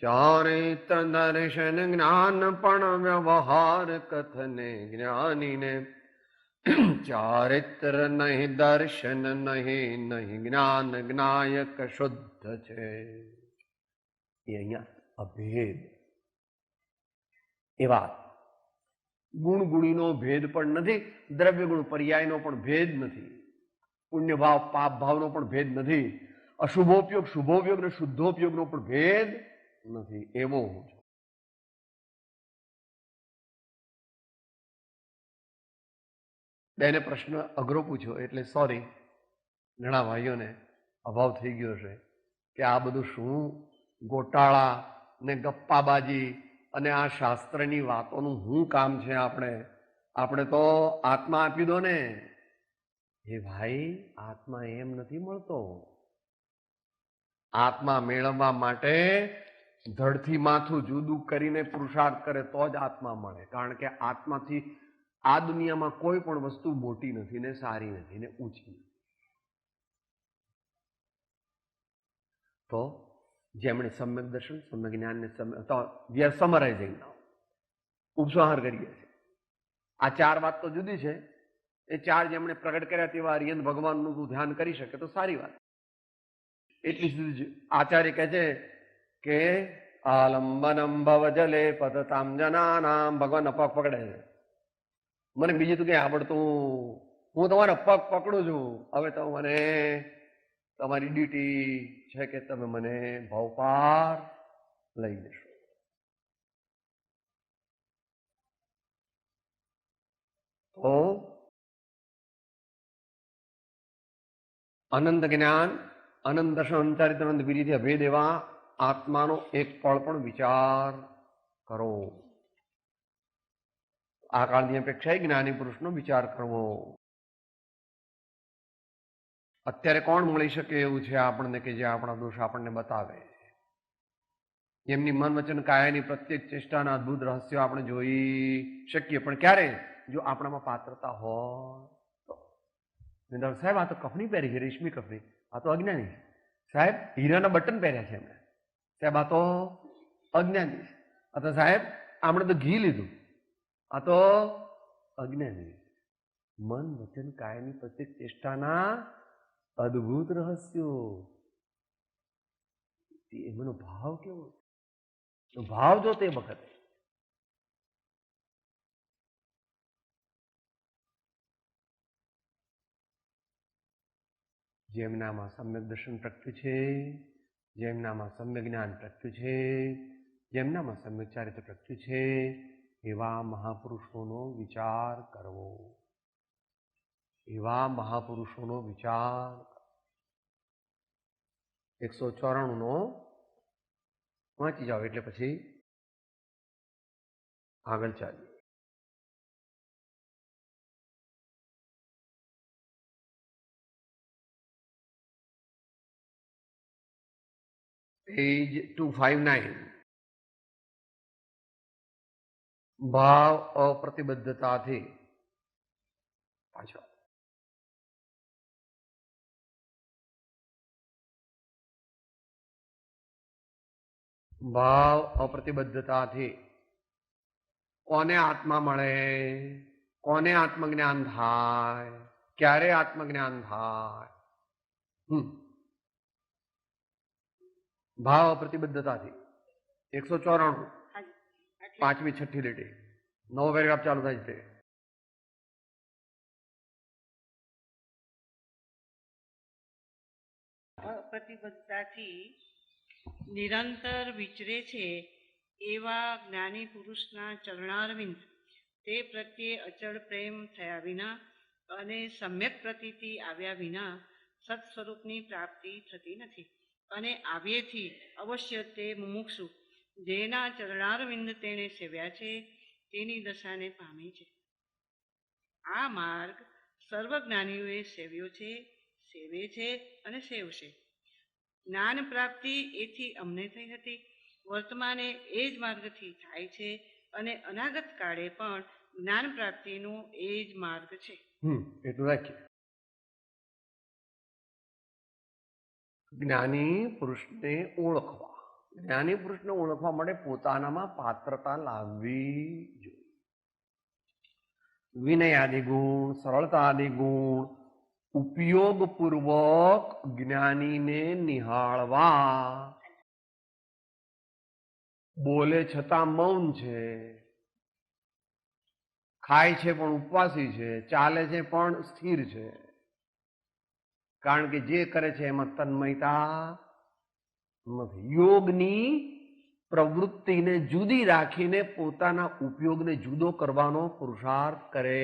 ચારિત્ર દર્શન જ્ઞાન પણ વ્યવહાર કથને જ્ઞાનીને ચારિત્ર નહીં દર્શન નહીં નહીં જ્ઞાન જ્ઞાયક શુદ્ધ છે. એ અહીંયા અભેદ એ વાત. ગુણ ગુણીનો ભેદ પણ નથી, દ્રવ્ય ગુણ પર્યાયનો પણ ભેદ નથી, પુણ્ય ભાવ પાપ ભાવનો પણ ભેદ નથી, અશુભોપયોગ શુભોપયોગ ને શુદ્ધોપયોગનો પણ ભેદ નથી. એવો હું છું. બેને પ્રશ્ન અઘરો પૂછ્યો એટલે સોરી, ઘણા ભાઈઓને અભાવ થઈ ગયો છે કે આ બધું શું ગોટાળા ને ગપ્પાબાજી અને આ શાસ્ત્રની વાતોનું શું કામ છે? આપણે તો આત્મા આપી દો ને. એ ભાઈ, આત્મા એમ નથી મળતો. આત્મા મેળવવા માટે ધડથી માથું જુદું કરીને પુરુષાર્થ કરે તો જ આત્મા મળે. કારણ કે આત્માથી આ દુનિયામાં કોઈ પણ વસ્તુ મોટી નથી ને સારી નથી ને ઊંચી નથી. તો જેમણે સમ્યક દર્શન સમ્યક જ્ઞાનને વી આર સમરાઇઝિંગ નાઉ, ઉપસંહાર કરીએ છીએ. આ ચાર વાત તો જુદી છે. એ ચાર જેમણે પ્રગટ કર્યા તેવા અરિયંત ભગવાનનું તું ધ્યાન કરી શકે તો સારી વાત. એટલી સુધી આચાર્ય કહે છે કે આલંબનમ ભવ જલે પતતામ જનાનામ. ભગવાન પગ પકડે છે. મને બીજું તો કઈ આવડતું, હું તમારા પગ પકડું છું. હવે તો મને તમારી ડ્યુટી છે કે તમે મને ભવપાર લઈ જશો. તો અનંત જ્ઞાન અનંત દર્શન અંચારિત અનંત વિધિ અભેદ એવા આત્માનો એક પળ પણ વિચાર કરો. આ કાળની અપેક્ષાએ જ્ઞાની પુરુષનો વિચાર કરવો. અત્યારે કોણ મળી શકે એવું છે આપણને કે જે આપણા દોષ આપણને બતાવે? એમની મન વચન કાયાની પ્રત્યેક ચેષ્ટાના અદભુત રહસ્યો આપણે જોઈ શકીએ, પણ ક્યારે? જો આપણામાં પાત્રતા હોય તો. સાહેબ આ તો કફની પહેરી છે, રેશમી કફની, આ તો અજ્ઞાની. સાહેબ હીરાના બટન પહેર્યા છે એમણે. સાહેબ આ તો અજ્ઞાની. અથવા સાહેબ આમણે તો ઘી લીધું, આ તો અજ્ઞાની. મન વચન કાયાની પ્રત્યેક ચેષ્ટાના અદભુત રહસ્યો. એમનો ભાવ કેવો? ભાવ જો તે વખતે જેમનામાં સમ્યક દર્શન પ્રગટ્યું છે, જેમનામાં સમ્યક જ્ઞાન પ્રગટ્યું છે, જેમનામાં સમ્યક ચારિત્ર પ્રગટ્યું છે, એવા મહાપુરુષોનો વિચાર કરવો. એવા મહાપુરુષોનો વિચાર. 194 વાંચી જાઓ એટલે પછી આગળ ચાલીએ. પેજ 259. ભાવ અપ્રતિબદ્ધતાથી પાછળ. ભાવ અપ્રતિબદ્ધતાથી કોને આત્મા મળે? કોને આત્મજ્ઞાન થાય? ક્યારે આત્મજ્ઞાન થાય? ભાવ અપ્રતિબદ્ધતાથી 194 પાંચમી છઠ્ઠી લીટી, નવો પેરેગ્રાફ ચાલુ થાય છે. અપ્રતિબદ્ધતાથી નિરંતર વિચરે છે એવા જ્ઞાની પુરુષના ચરણારવિંદ તે પ્રત્યે અચળ પ્રેમ થયા વિના અને સમ્યક પ્રતીતિ આવ્યા વિના સત્સ્વરૂપની પ્રાપ્તિ થતી નથી. અને આવ્યેથી અવશ્ય તે મુમુક્ષુ જેના ચરણારવિંદ તેણે સેવ્યા છે તેની દશાને પામે છે. આ માર્ગ સર્વજ્ઞાનીઓએ સેવ્યો છે, સેવે છે અને સેવશે. જ્ઞાન પ્રાપ્તિ એથી અમને થઈ હતી, વર્તમાને એ જ માર્ગથી થાય છે અને અનાગત કાળે પણ જ્ઞાન પ્રાપ્તિનો એ જ માર્ગ છે. એટલું રાખીએ. જ્ઞાની પુરુષને ઓળખવા, જ્ઞાની પુરુષને ઓળખવા માટે પોતાનામાં પાત્રતા લાવવી જોઈએ. વિનય આદિ ગુણ, સરળતા આદિ ગુણ ઉપયોગપૂર્વક જ્ઞાનીને નિહાળવા. બોલે છતાં મૌન છે, ખાય છે પણ ઉપવાસી છે, ચાલે છે પણ સ્થિર છે, કારણ કે જે કરે છે એમાં તન્મયતા નથી. યોગની પ્રવૃત્તિને જુદી રાખીને પોતાના ઉપયોગને જુદો કરવાનો પુરુષાર્થ કરે.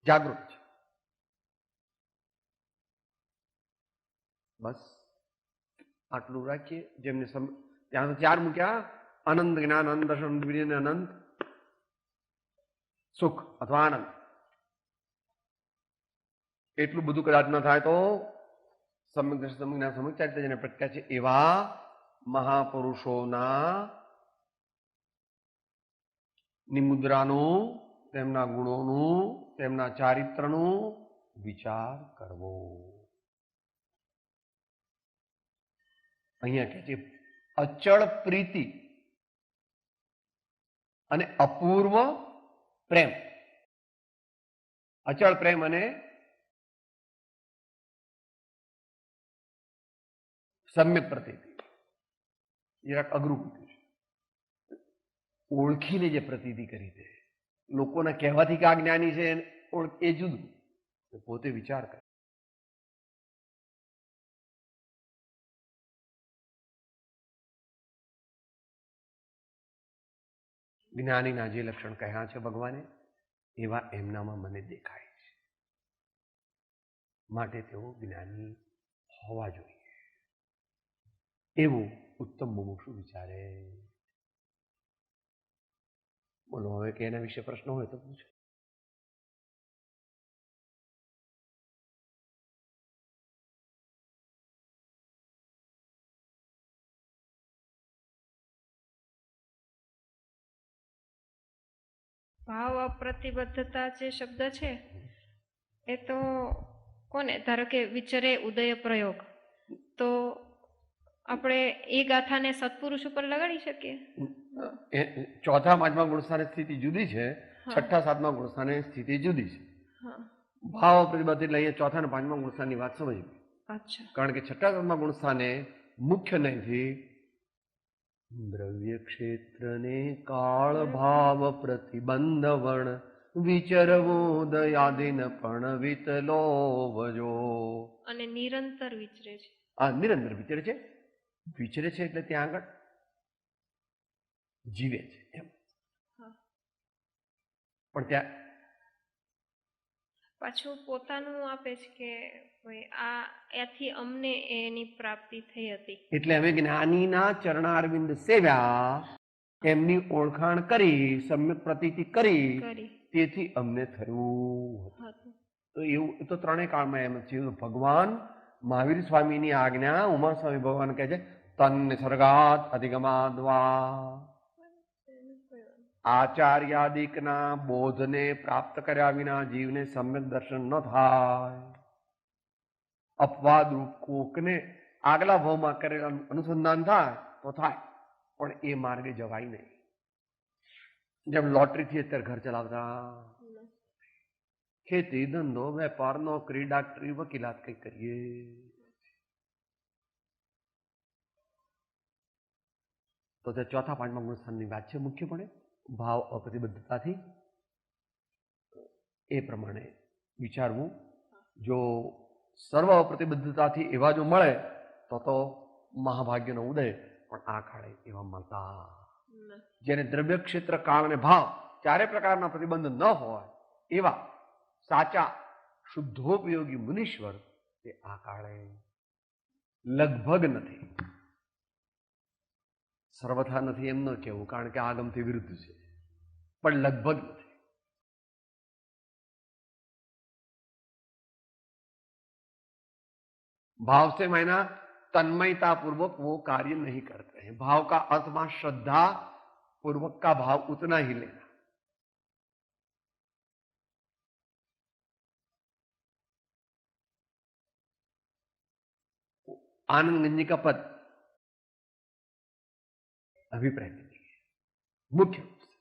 જાગૃત છે. બસ આટલું રાખીએ. જેમને ત્યાં તો 4 મૂક્યા: અનંત જ્ઞાન, અનંત દર્શન, અનંત વીર્ય અને અનંત સુખ અથવા આનંદ. એટલું બધું કદાચ ન થાય તો સમ્યક દર્શન, સમ્યક જ્ઞાન, સમ્યક ચારિત્ર્ય જેને પ્રખ્યાત છે એવા મહાપુરુષોના નિમુદ્રાનું, તેમના ગુણોનું, તેમના ચારિત્રનું વિચાર કરવો. અહીંયા કહે છે અચળ પ્રીતિ અને અપૂર્વ પ્રેમ. અચળ પ્રેમ અને સમ્યક પ્રતીતિ જરાક અઘરું પૂછ્યું છે. ઓળખીને જે પ્રતીતિ કરી દે, લોકોના કહેવાથી કે આ જ્ઞાની છે એ જુદું, પોતે વિચાર કરે. જ્ઞાનીના જે લક્ષણ કહ્યા છે ભગવાને એવા એમનામાં મને દેખાય છે, માટે તેઓ જ્ઞાની હોવા જોઈએ એવું ઉત્તમ મુમુક્ષુ વિચારે. બોલો હવે કે એના વિશે પ્રશ્ન હોય તો પૂછો. ભાવ અપ્રતિબદ્ધતા જે શબ્દ છે એ તો કોને, ધારો કે વિચરે ઉદય પ્રયોગ, તો આપણે એ ગાથાને સત્પુરુષ ઉપર લગાડી શકીએ? ચોથા પાંચમા ગુણસ્થાને સ્થિતિ જુદી છે, છઠ્ઠા સાતમા ગુણસ્થાને સ્થિતિ જુદી છે. ભાવ અપ્રતિબદ્ધ એટલે અહીંયા ચોથા અને પાંચમા ગુણસ્થાનની વાત સમજવી. અચ્છા. કારણ કે છઠ્ઠા સાતમા ગુણસ્થાને મુખ્ય નહીંથી દ્રવ્ય ક્ષેત્રને કાળ ભાવ પ્રતિબંધ વર્ણ વિચરવો દયાદિન પણ વિતલો વજો. અને નિરંતર વિચરે છે. આ નિરંતર વિચરે છે. વિચરે છે એટલે ત્યાં આગળ જીવે છે એમ. પણ ત્યાં પાછું પોતાનું આપે છે કે ભાઈ આ એથી અમને એની પ્રાપ્તિ થઈ હતી, એટલે અમે જ્ઞાનીના ચરણારવિંદ સેવ્યા, એમની ઓળખાણ કરી, સમ્યક પ્રતીતિ કરી, તેથી અમને થયું. તો એવું એ તો ત્રણેય કાળમાં એમ છે. ભગવાન મહાવીર સ્વામીની આજ્ઞા, ઉમા સ્વામી ભગવાન કહે છે તન નિસર્ગાત અધિગમાદ્વા. આચાર્યાદિકના બોધને પ્રાપ્ત કર્યા વિના જીવને સમ્યક દર્શન ન થાય. અપવાદ રૂપ કોકને આગલા ભાવમાં કરેલા અનુસંધાન થાય તો થાય, પણ એ માર્ગે જવાય નહીં. જેમ લોટરીથી અત્યારે ઘર ચલાવતા, ખેતી, ધંધો, વેપાર, નોકરી, ડાક્ટરી, વકીલાત કઈ કરીએ. તો તે ચોથા પાંચમા ગુણસ્થાનની વાત છે મુખ્યપણે ભાવ અપ્રતિબદ્ધતાથી. એ પ્રમાણે વિચારવું. જો સર્વ અપ્રતિબદ્ધતાથી એવા જો મળે તો મહાભાગ્યનો ઉદય, પણ આ કાળે એવા મળતા. જેને દ્રવ્ય ક્ષેત્ર, કાળ અને ભાવ ચારે પ્રકારના પ્રતિબંધ ન હોય એવા સાચા શુદ્ધોપયોગી મુનીશ્વર તે આ કાળે લગભગ નથી. સર્વથા નથી એમ ન કહેવું, કારણ કે આગમથી વિરુદ્ધ છે, પણ લગભગ નથી. भाव से मायना तन्मयता पूर्वक वो कार्य नहीं करते हैं. भाव का अर्थ में श्रद्धा पूर्वक का भाव उतना ही लेना। आनंद गंजी का पद अभिप्राय के लिए मुख्य रूप से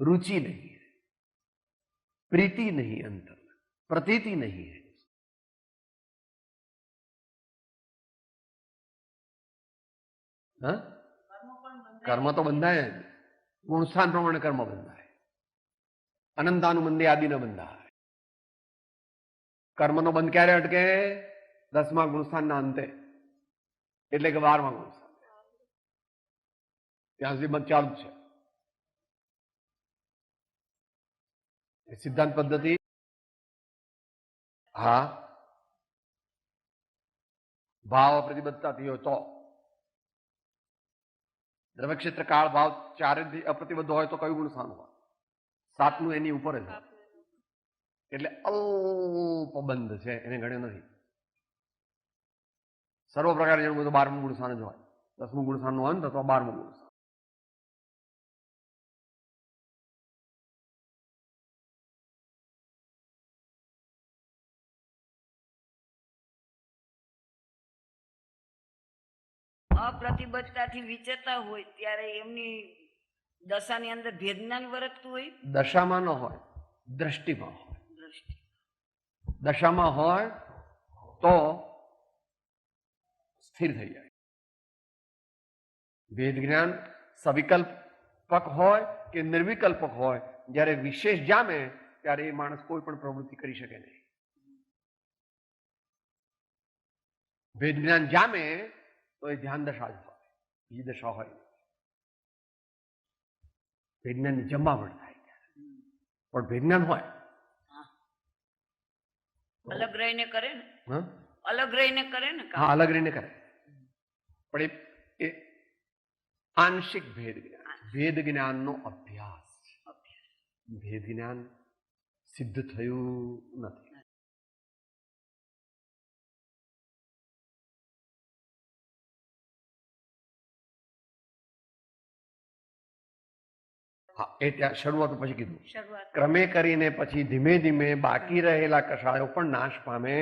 रुचि नहीं है, प्रीति नहीं, अंतर प्रतीति नहीं है। हाँ? कर्म तो બંધાય જ ગુણસ્થાન પ્રમાણે કર્મ બંધાય, અનંતાનુબંધી આદિ ન બંધાય। કર્મનો બંધ ક્યારે અટકે? 10મા ગુણસ્થાનના અંતે, એટલે કે 12મા ગુણસ્થાન, ત્યાં સુધી બંધ ચાલુ છે। સિદ્ધાંત પદ્ધતિ હા ભાવ પ્રતિબદ્ધતાથી હોય તો, દ્રવ્ય ક્ષેત્ર કાળ ભાવ ચારેથી અપ્રતિબદ્ધ હોય તો કયું ગુણસ્થાન હોય? 7મું એની ઉપર જ, એટલે અલ્પ બંધ છે, એને ગણ્યો નથી। સર્વ પ્રકારે જેનું બધું 12મું ગુણસ્થાન જ હોય, 10મું ગુણસ્થાનનું અંત અથવા 12મું ગુણસ્થાન। અપ્રતિબદ્ધતાથી વિચરતા હોય ત્યારે એમની દશાની અંદર ભેદજ્ઞાન વર્તતું હોય? દશામાં ન હોય, દ્રષ્ટિમાં હોય। દ્રષ્ટિ દશામાં હોય તો સ્થિર થઈ જાય। વેદ જ્ઞાન સવિકલ્પક હોય કે નિર્વિકલ્પક હોય, જ્યારે વિશેષ જામે ત્યારે એ માણસ કોઈ પણ પ્રવૃત્તિ કરી શકે નહીં। વેદ જ્ઞાન જામે તો એ ધ્યાન દશા જ હોય, બીજી દશા હોય નહીં। વિજ્ઞાનની જમાવટ થાય પણ વિજ્ઞાન હોય અલગ રહીને કરે ને, હા અલગ રહીને કરે ને કામ। હા અલગ રહીને કરે, પણ એ આંશિક ભેદ જ્ઞાન, ભેદ જ્ઞાનનો અભ્યાસ છે। ભેદ જ્ઞાન સિદ્ધ થયું નથી। હા એ ત્યાં શરૂઆત પછી કીધું, શરૂઆત ક્રમે કરીને પછી ધીમે ધીમે બાકી રહેલા કષાયો પણ નાશ પામે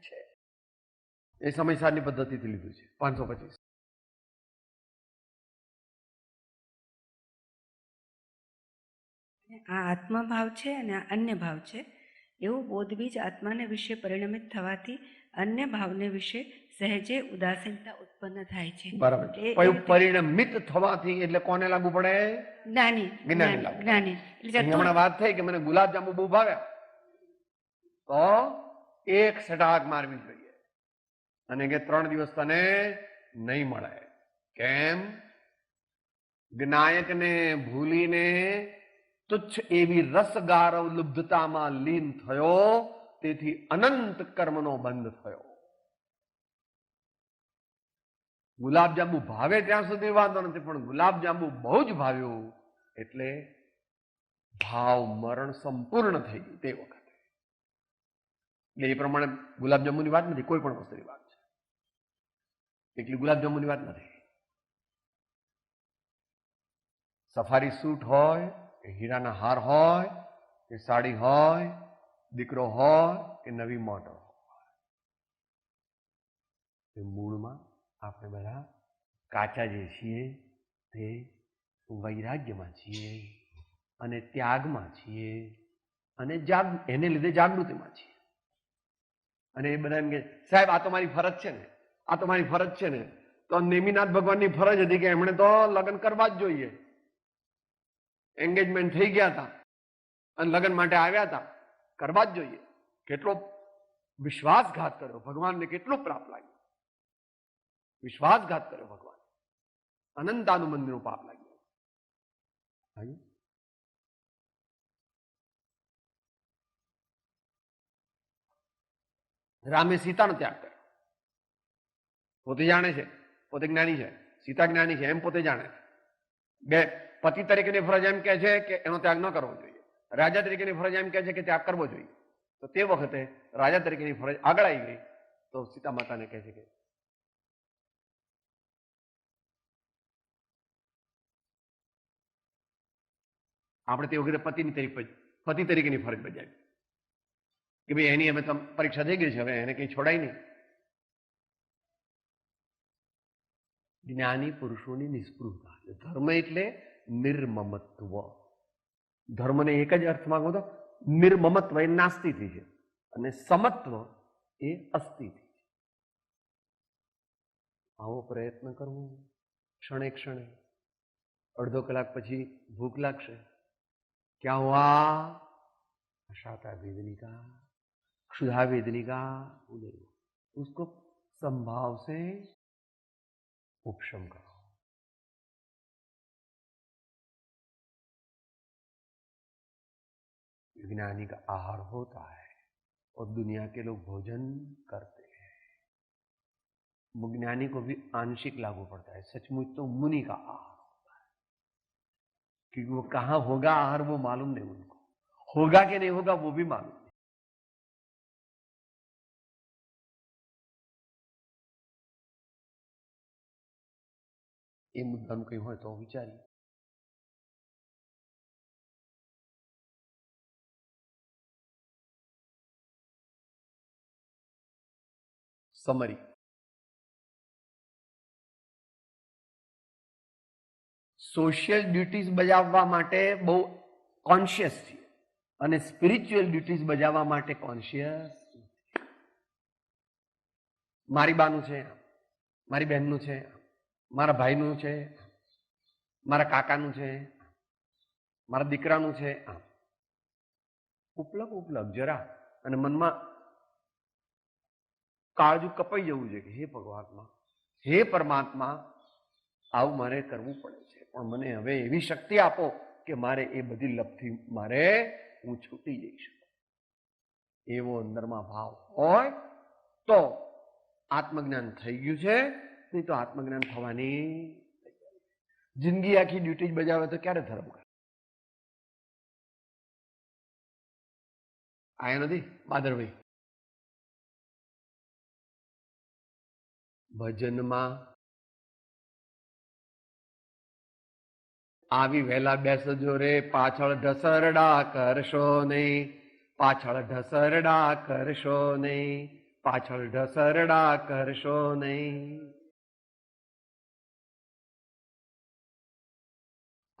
છે। એ સમયસારની પદ્ધતિથી લીધું છે 525। આ આત્મભાવ છે અને આ અન્ય ભાવ છે એવું બોધબીજ આત્માને વિશે પરિણમિત થવાથી અન્ય ભાવને વિશે સહેજે ઉદાસીનતા ઉત્પન્ન થાય છે। બરાબર છે। પરિણમિત થવાથી એટલે કોને લાગુ પડે? જ્ઞાની જ્ઞાની લાગુ। જ્ઞાની એટલે હમણાં વાત થઈ કે મને ગુલાબજાંબુ બહુ ભાવ્યા, તો એક સટાક મારવી જોઈએ, અને કે 3 દિવસ તને નહીં મળે। કેમ? જ્ઞાયકને ભૂલીને તુચ્છ એવી રસગારવ લુબ્ધતામાં લીન થયો, તેથી અનંત કર્મનો બંધ થયો। ગુલાબજાંબુ ભાવે ત્યાં સુધી વાંધો નથી, પણ ગુલાબજાંબુ બહુ જ ભાવ્યું એટલે ભાવ મરણ સંપૂર્ણ થઈ ગયું તે વખતે। એટલે એ પ્રમાણે ગુલાબજાંબુની વાત નથી, કોઈ પણ વસ્તુની વાત છે, એટલી ગુલાબજાંબુની વાત નથી। સફારી સૂટ હોય કે હીરાના હાર હોય કે સાડી હોય, દીકરો હોય કે નવી મોટર હોય, એ મૂળમાં આપણે બધા કાચા જે છીએ તે વૈરાગ્યમાં છીએ અને ત્યાગમાં છીએ અને એને લીધે જાગૃતિમાં છીએ। અને એ બધા એમ કે સાહેબ આ તો મારી ફરજ છે ને, આ તો મારી ફરજ છે ને, તો નેમિનાથ ભગવાનની ફરજ હતી કે એમણે તો લગ્ન કરવા જ જોઈએ। એંગેજમેન્ટ થઈ ગયા હતા અને લગ્ન માટે આવ્યા હતા, કરવા જ જોઈએ। કેટલો વિશ્વાસઘાત કર્યો ભગવાનને, કેટલું પાપ લાગ્યું, વિશ્વાસઘાત કર્યો ભગવાન, અનંતાનુબંધનું પાપ લાગ્યું। રામે સીતાનો ત્યાગ કર્યો, પોતે જાણે છે, પોતે જ્ઞાની છે, સીતા જ્ઞાની છે એમ પોતે જાણે છે। બે પતિ તરીકેની ફરજ એમ કહે છે કે એનો ત્યાગ ન કરવો જોઈએ, રાજા તરીકેની ફરજ એમ કહે છે કે ત્યાગ કરવો જોઈએ। તો તે વખતે રાજા તરીકેની ફરજ આગળ આવી ગઈ, તો સીતા માતાને કહે છે કે આપણે તે વખતે પતિ તરીકેની ફરજ બજાવી કે ભાઈ એની અમે પરીક્ષા થઈ ગઈ છે, હવે એને કંઈ છોડાય નહીં. જ્ઞાની પુરુષોની નિસ્પૃહતા. ધર્મ એટલે નિર્મમત્વ. ધર્મને એક જ અર્થમાં કહું તો નિર્મમત્વ એ નાસ્તિથી છે અને સમત્વ એ અસ્તિથી છે. આવો પ્રયત્ન કરવો. ક્ષણે ક્ષણે અડધો કલાક પછી ભૂખ લાગશે, क्या हुआ? अशाता वेदनिका, क्षुधा वेदनिका उदय, उसको संभाव से उपशम करो. विज्ञानी का आहार होता है और दुनिया के लोग भोजन करते हैं. ज्ञानी को भी आंशिक लागू पड़ता है. सचमुच तो मुनि का आहार, क्योंकि वो कहां होगा आहार वो मालूम नहीं उनको, होगा कि नहीं होगा वो भी मालूम नहीं. ये मुद्दा कहीं हो तो विचारिए. समरी. સોશિયલ ડ્યુટીઝ બજાવવા માટે બહુ કોન્શિયસ છીએ અને સ્પિરિચ્યુઅલ ડ્યુટીઝ બજાવવા માટે કોન્શિયસ. મારી બાનું છે, મારી બહેનનું છે, મારા ભાઈનું છે, મારા કાકાનું છે, મારા દીકરાનું છે. ઉપલક જરા અને મનમાં કાળજું કપાઈ જવું છે કે હે ભગવાનમાં, હે પરમાત્મા, આવું મારે કરવું પડે છે, પણ મને હવે એવી શક્તિ આપો કે મારે એ બધી લપથી મારે હું છૂટી જઈ શકું. એવો અંદરમાં ભાવ હોય તો આત્મજ્ઞાન થઈ ગયું છે, નહીં તો આત્મજ્ઞાન થવાની જિંદગી આખી ડ્યુટી જ બજાવે તો ક્યારે ધર્મ કરે? આયા નથી બાદરભાઈ? ભજનમાં આવી વહેલા બેસજો રે, પાછળ ઢસરડા કરશો નહીં, પાછળ ઢસરડા કરશો નહીં, પાછળ ઢસરડા કરશો નહીં.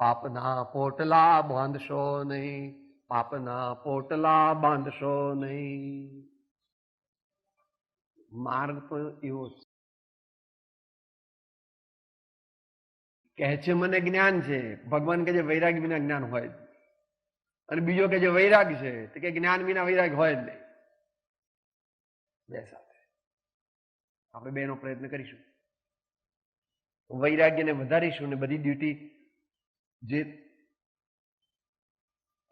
પાપના પોટલા બાંધશો નહીં, પાપના પોટલા બાંધશો નહીં. માર્ગ તો એવો કહે છે મને જ્ઞાન છે. ભગવાન કે જે વૈરાગ વિના જ્ઞાન હોય, અને બીજો કે જે વૈરાગ છે તો કે જ્ઞાન વિના વૈરાગ હોય જ નહીં. બે સાથે આપણે બેનો પ્રયત્ન કરીશું, વૈરાગ્યને વધારીશું ને બધી ડ્યુટી જે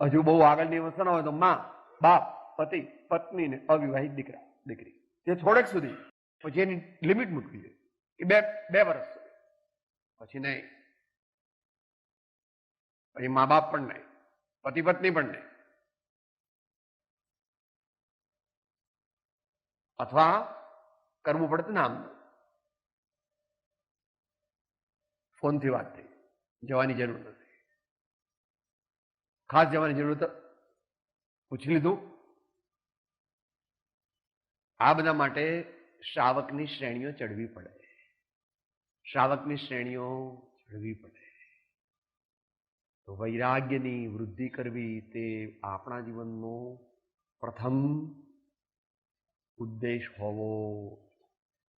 હજુ બહુ આગળની વસ્તુ ના હોય તો માં, બાપ, પતિ, પત્ની ને અવિવાહિત દીકરા દીકરી, તે થોડેક સુધી, પછી એની લિમિટ મૂકવી જોઈએ કે બે વર્ષ પછી નહીં, પછી મા બાપ પણ નહીં, પતિ પત્ની પણ નહીં, અથવા કરવું પડે ને આમ ફોનથી વાત થઈ, જવાની જરૂર નથી, ખાસ જવાની જરૂર તો પૂછી લીધું. આ બધા માટે શ્રાવકની શ્રેણીઓ ચડવી પડે, શ્રાવકની શ્રેણીઓ ચડવી પડે. તો વૈરાગ્યની વૃદ્ધિ કરવી તે આપણા જીવનનો પ્રથમ ઉદ્દેશ હોવો.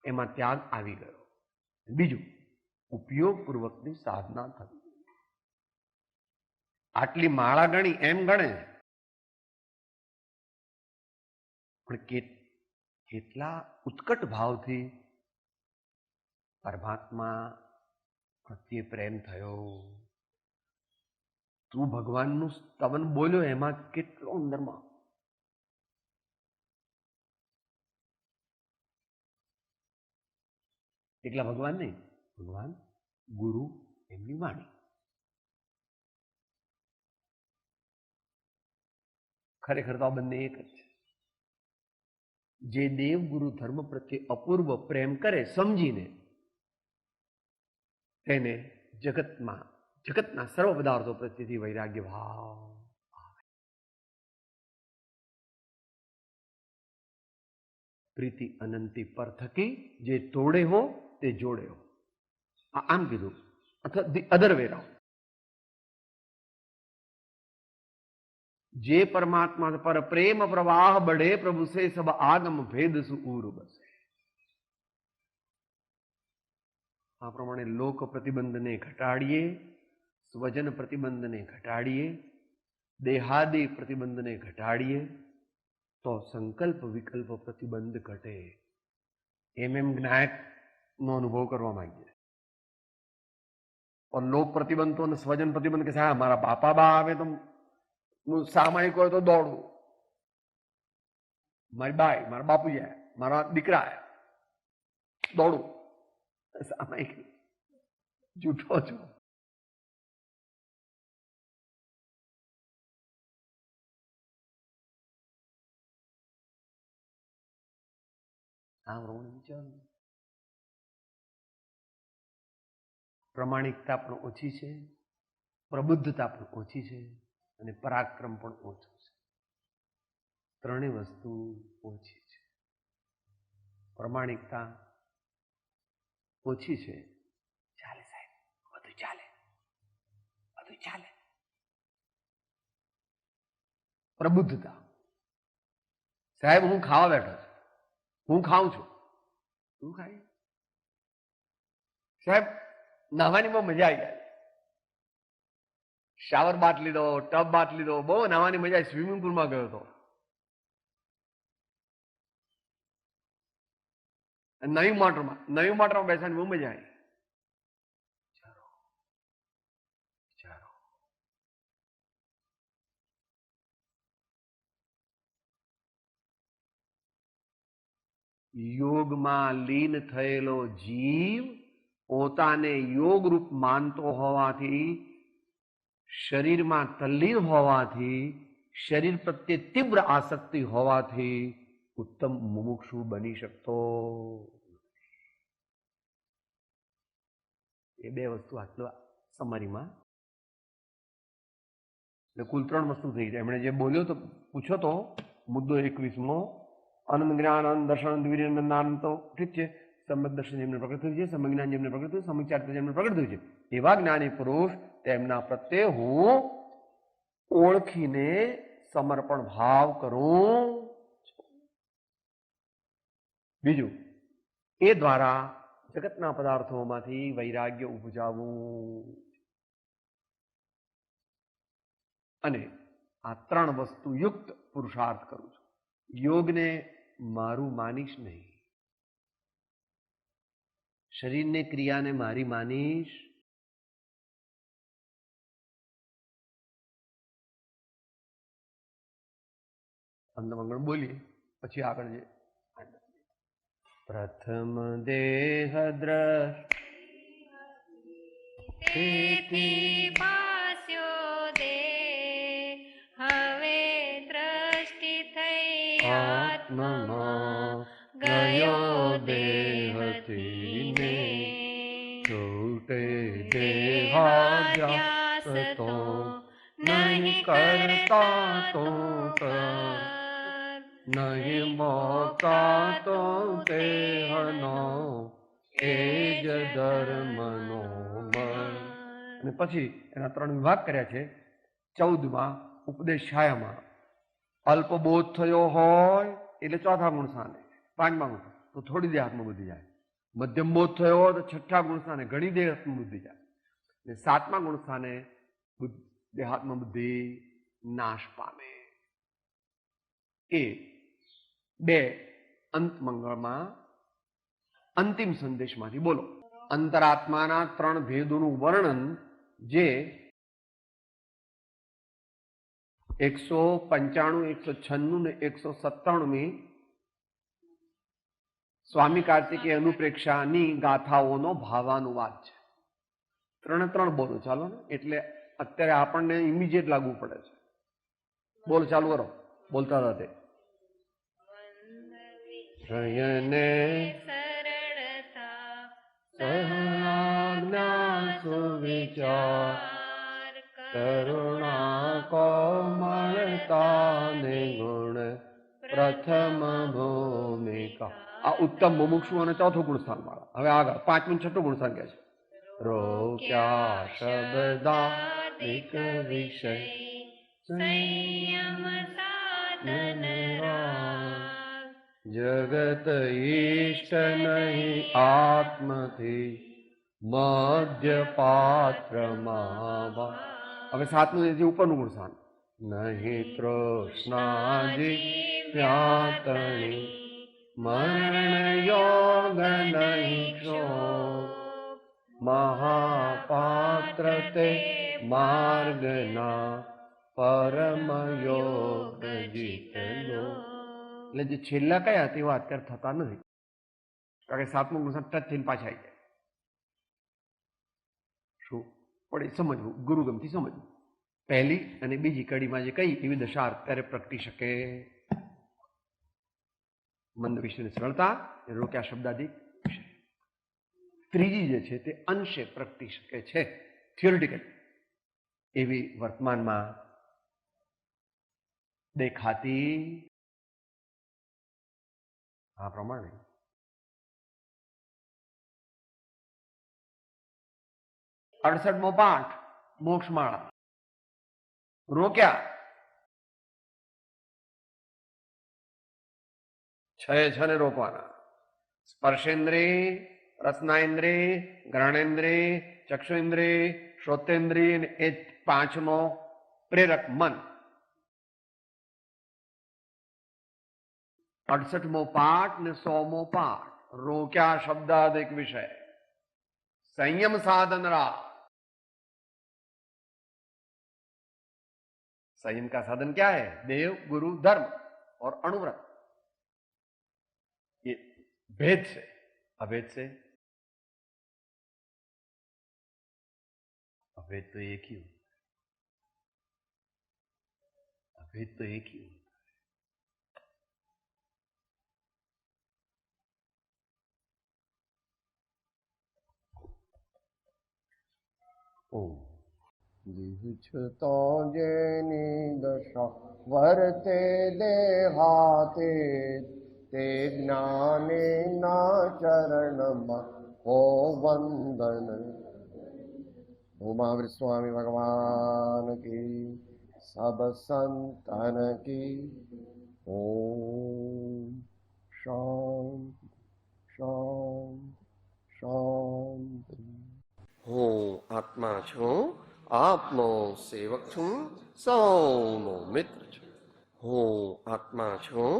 એમાં ત્યાગ આવી ગયો. બીજું, ઉપયોગપૂર્વકની સાધના થવી. આટલી માળા ગણી એમ ગણે, પણ કેટલા ઉત્કટ ભાવથી પરમાત્મા પ્રત્યે પ્રેમ થયો. તું ભગવાનનું સ્તવન બોલ્યો, એમાં કેટલો અંદરમાં એકલા ભગવાન નહીં, ભગવાન, ગુરુ, એમની વાણી. ખરેખર તો આ બંને એક જ છે. જે દેવ ગુરુ ધર્મ પ્રત્યે અપૂર્વ પ્રેમ કરે સમજીને, તેને જગતમાં જગતના સર્વ પદાર્થો પ્રત્યેથી વૈરાગ્ય ભાવ. પ્રીતિ અનંતી પર થકી જે તોડે હો તે જોડે હો, આમ કીધું. અથવા ધી અધર વે રાઉન્ડ. જે પરમાત્મા પર પ્રેમ પ્રવાહ બઢે પ્રભુ સે સબ આગમ ભેદ સુર બસે. આ પ્રમાણે લોક પ્રતિબંધને ઘટાડીએ, સ્વજન પ્રતિબંધને ઘટાડીએ, દેહાદી પ્રતિબંધને ઘટાડીએ તો સંકલ્પ વિકલ્પ પ્રતિબંધ ઘટે. એમ જ્ઞાયકનો અનુભવ કરવા માંગીએ. और लोक प्रतिबंध तो स्वजन प्रतिबंध के साथ हमारा बापा बा आवे तो सामायिक हो तो दौड़ू, मारी बाई मारा बापू है मारा दीकरा है दौड़ू, सामायिक जूठो छो. પ્રમાણિકતા પણ ઓછી છે, પ્રબુદ્ધતા પણ ઓછી છે અને પરાક્રમ પણ ઓછું છે. ત્રણેય વસ્તુ ઓછી છે. પ્રમાણિકતા ઓછી છે, ચાલે સાહેબ બધું ચાલે, બધું ચાલે. પ્રબુદ્ધતા, સાહેબ હું ખાવા બેઠો છું, હું ખાઉં છું, તું ખાય સાહેબ નાહવાની બહુ મજા આવી જાય. શાવર બાથ લીધો, ટબ બાથ લીધો, બહુ નાહવાની મજા આવી. સ્વિમિંગ પુલમાં ગયો હતો. નવી મોટરમાં બેસવાની બહુ મજા આવી. યોગમાં લીન થયેલો જીવ પોતાને યોગ રૂપ માનતો હોવાથી, શરીરમાં તલ્લીન હોવાથી, શરીર પ્રત્યે તીવ્ર આસક્તિ હોવાથી ઉત્તમ મુમુક્ષુ બની શકતો. એ બે વસ્તુ આટલો સમરીમાં કુલ 3 વસ્તુ થઈ જાય. એમણે જે બોલ્યો તો પૂછો તો મુદ્દો 21મો, આનંદ જ્ઞાન આનંદ દર્શન દ્વિરીય આનંદ તો ઠીક છે. સંબંધ દર્શન જેમને પ્રગટ થયું છે, સમય જ્ઞાન જેમને પ્રગટ થયું, સમીચારિતા જેમને પ્રગટ થયું છે, એવા જ્ઞાની પુરુષ તેમના પ્રત્યે હું ઓળખીને સમર્પણ ભાવ કરું. બીજું, એ દ્વારા જગતના પદાર્થોમાંથી વૈરાગ્ય ઉપજાવવું. અને આ 3 વસ્તુ યુક્ત પુરુષાર્થ કરું છું. યોગને મારું માનીશ નહીં, શરીરને ક્રિયાને મારી માનીશ, અંદમંગળ બોલીએ પછી આગળ જે પ્રથમ દેહ દ્રષ્ટિ પાસ્યો દે, હવે દ્રષ્ટિ થઈ આત્મમાં ગયો દેહથી ને, છૂટે દેહાધ્યાસ તો નહીં કરતા તો નહીં મોકા તો દેહનો એ જ ધર્મનો બળ. અને પછી એના 3 વિભાગ કર્યા છે. 14માં ઉપદેશ છાયામાં અલ્પબોધ થયો હોય એટલે 4થા ગુણ સ્થાને, 5મા ગુણ તો થોડી દેહાત્મ બુદ્ધિ જાય, મધ્યમ બોધ થયો હોય તો 6ઠ્ઠા ગુણ સ્થાને ઘણી દેહાત્મ બુદ્ધિ જાય, અને 7મા ગુણ સ્થાને દેહાત્મ બુદ્ધિ નાશ પામે. એ 2 અંત મંગળમાં અંતિમ સંદેશમાંથી બોલો. અંતરાત્માના 3 ભેદોનું વર્ણન જે 195, 196 ને 197મી સ્વામી કાર્તિકેય અનુપ્રેક્ષાની ગાથાઓનો ભાવાનુવાદ છે. 3 બોલો ચાલો ને, એટલે અત્યારે આપણને ઇમિડિયેટ લાગુ પડે છે. બોલ ચાલુ કરો, બોલતા રહે. શયને સરળતા સહજ્ઞા સુવિચાર કરુણા કોમળતા નિગુણ પ્રથમ ભૂમિકા. આ ઉત્તમ મુમુક્ષુ અને ચોથું ગુણસ્થાન વાળા. હવે આગળ પાંચમું છઠ્ઠું ગુણસ્થાન કહે છે. રોક્યા શબ્દાદિક વિષય સંયમ સાધન રાગ. જગત ઈષ્ટ નહીં આત્મથી મધ્ય પાત્રમાં. હવે સાતમું જે ઉપરનું ગુણસ્થાન. નહીં તૃષ્ણાજી વ્યાતણી મરણ યોગ નહીં ક્ષોભ. મહાપાત્ર તે માર્ગના પરમ યોગ જીતલો. એટલે જે છેલ્લા કયા તે વાત કર થતા નથી, કારણ કે સાતમું ગુણસ્થાન ટચ થઈને પાછા આવી જાય. શું પડે સમજવું, ગુરુગમથી સમજવું. પહેલી અને બીજી કડીમાં જે કઈ એવી દશા અત્યારે પ્રગટી શકે. મંદ વિષયની સરળતા, રોક્યા શબ્દાદિક વિષય. ત્રીજી જે છે તે અંશે પ્રગટી શકે છે થિયોરિટિકલ, એવી વર્તમાનમાં દેખાતી આ પ્રમાણે અડસઠમો પાઠ મોક્ષમાળા. રોક્યા છ ને રોકવાના. સ્પર્શેન્દ્રિય, રસનાઇન્દ્રિય, ગ્રહણેન્દ્રિય, ચક્ષુઇન્દ્રિય, શ્રોતેન્દ્રિય અને એ પાંચમો પ્રેરક મન. 68મો પાઠ ને 100મો પાઠ રોક્યા શબ્દાદિક विषय संयम साधन राग. संयम का साधन क्या है? देव, गुरु, धर्म और अणुव्रत. ये भेद से, अभेद से, अभेद तो एक ही होता है. अभेद तो एक ही होता है. જીવછતો જેની દશા વર્તે દેહાતે તે જ્ઞાનીના ચરણમાં હો વંદન. ઉમાવીર સ્વામી ભગવાન કી, સબ સંતન કી. ઓમ શાંતિ શાંતિ શાંતિ. હું આત્મા છું, આપનો સેવક છું, સૌનો મિત્ર છું. હું આત્મા છું,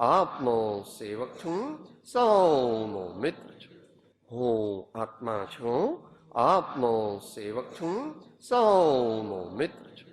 આપનો સેવક છું, સૌનો મિત્ર છું. હું આત્મા છું, આપનો સેવક છું, સૌનો મિત્ર છું.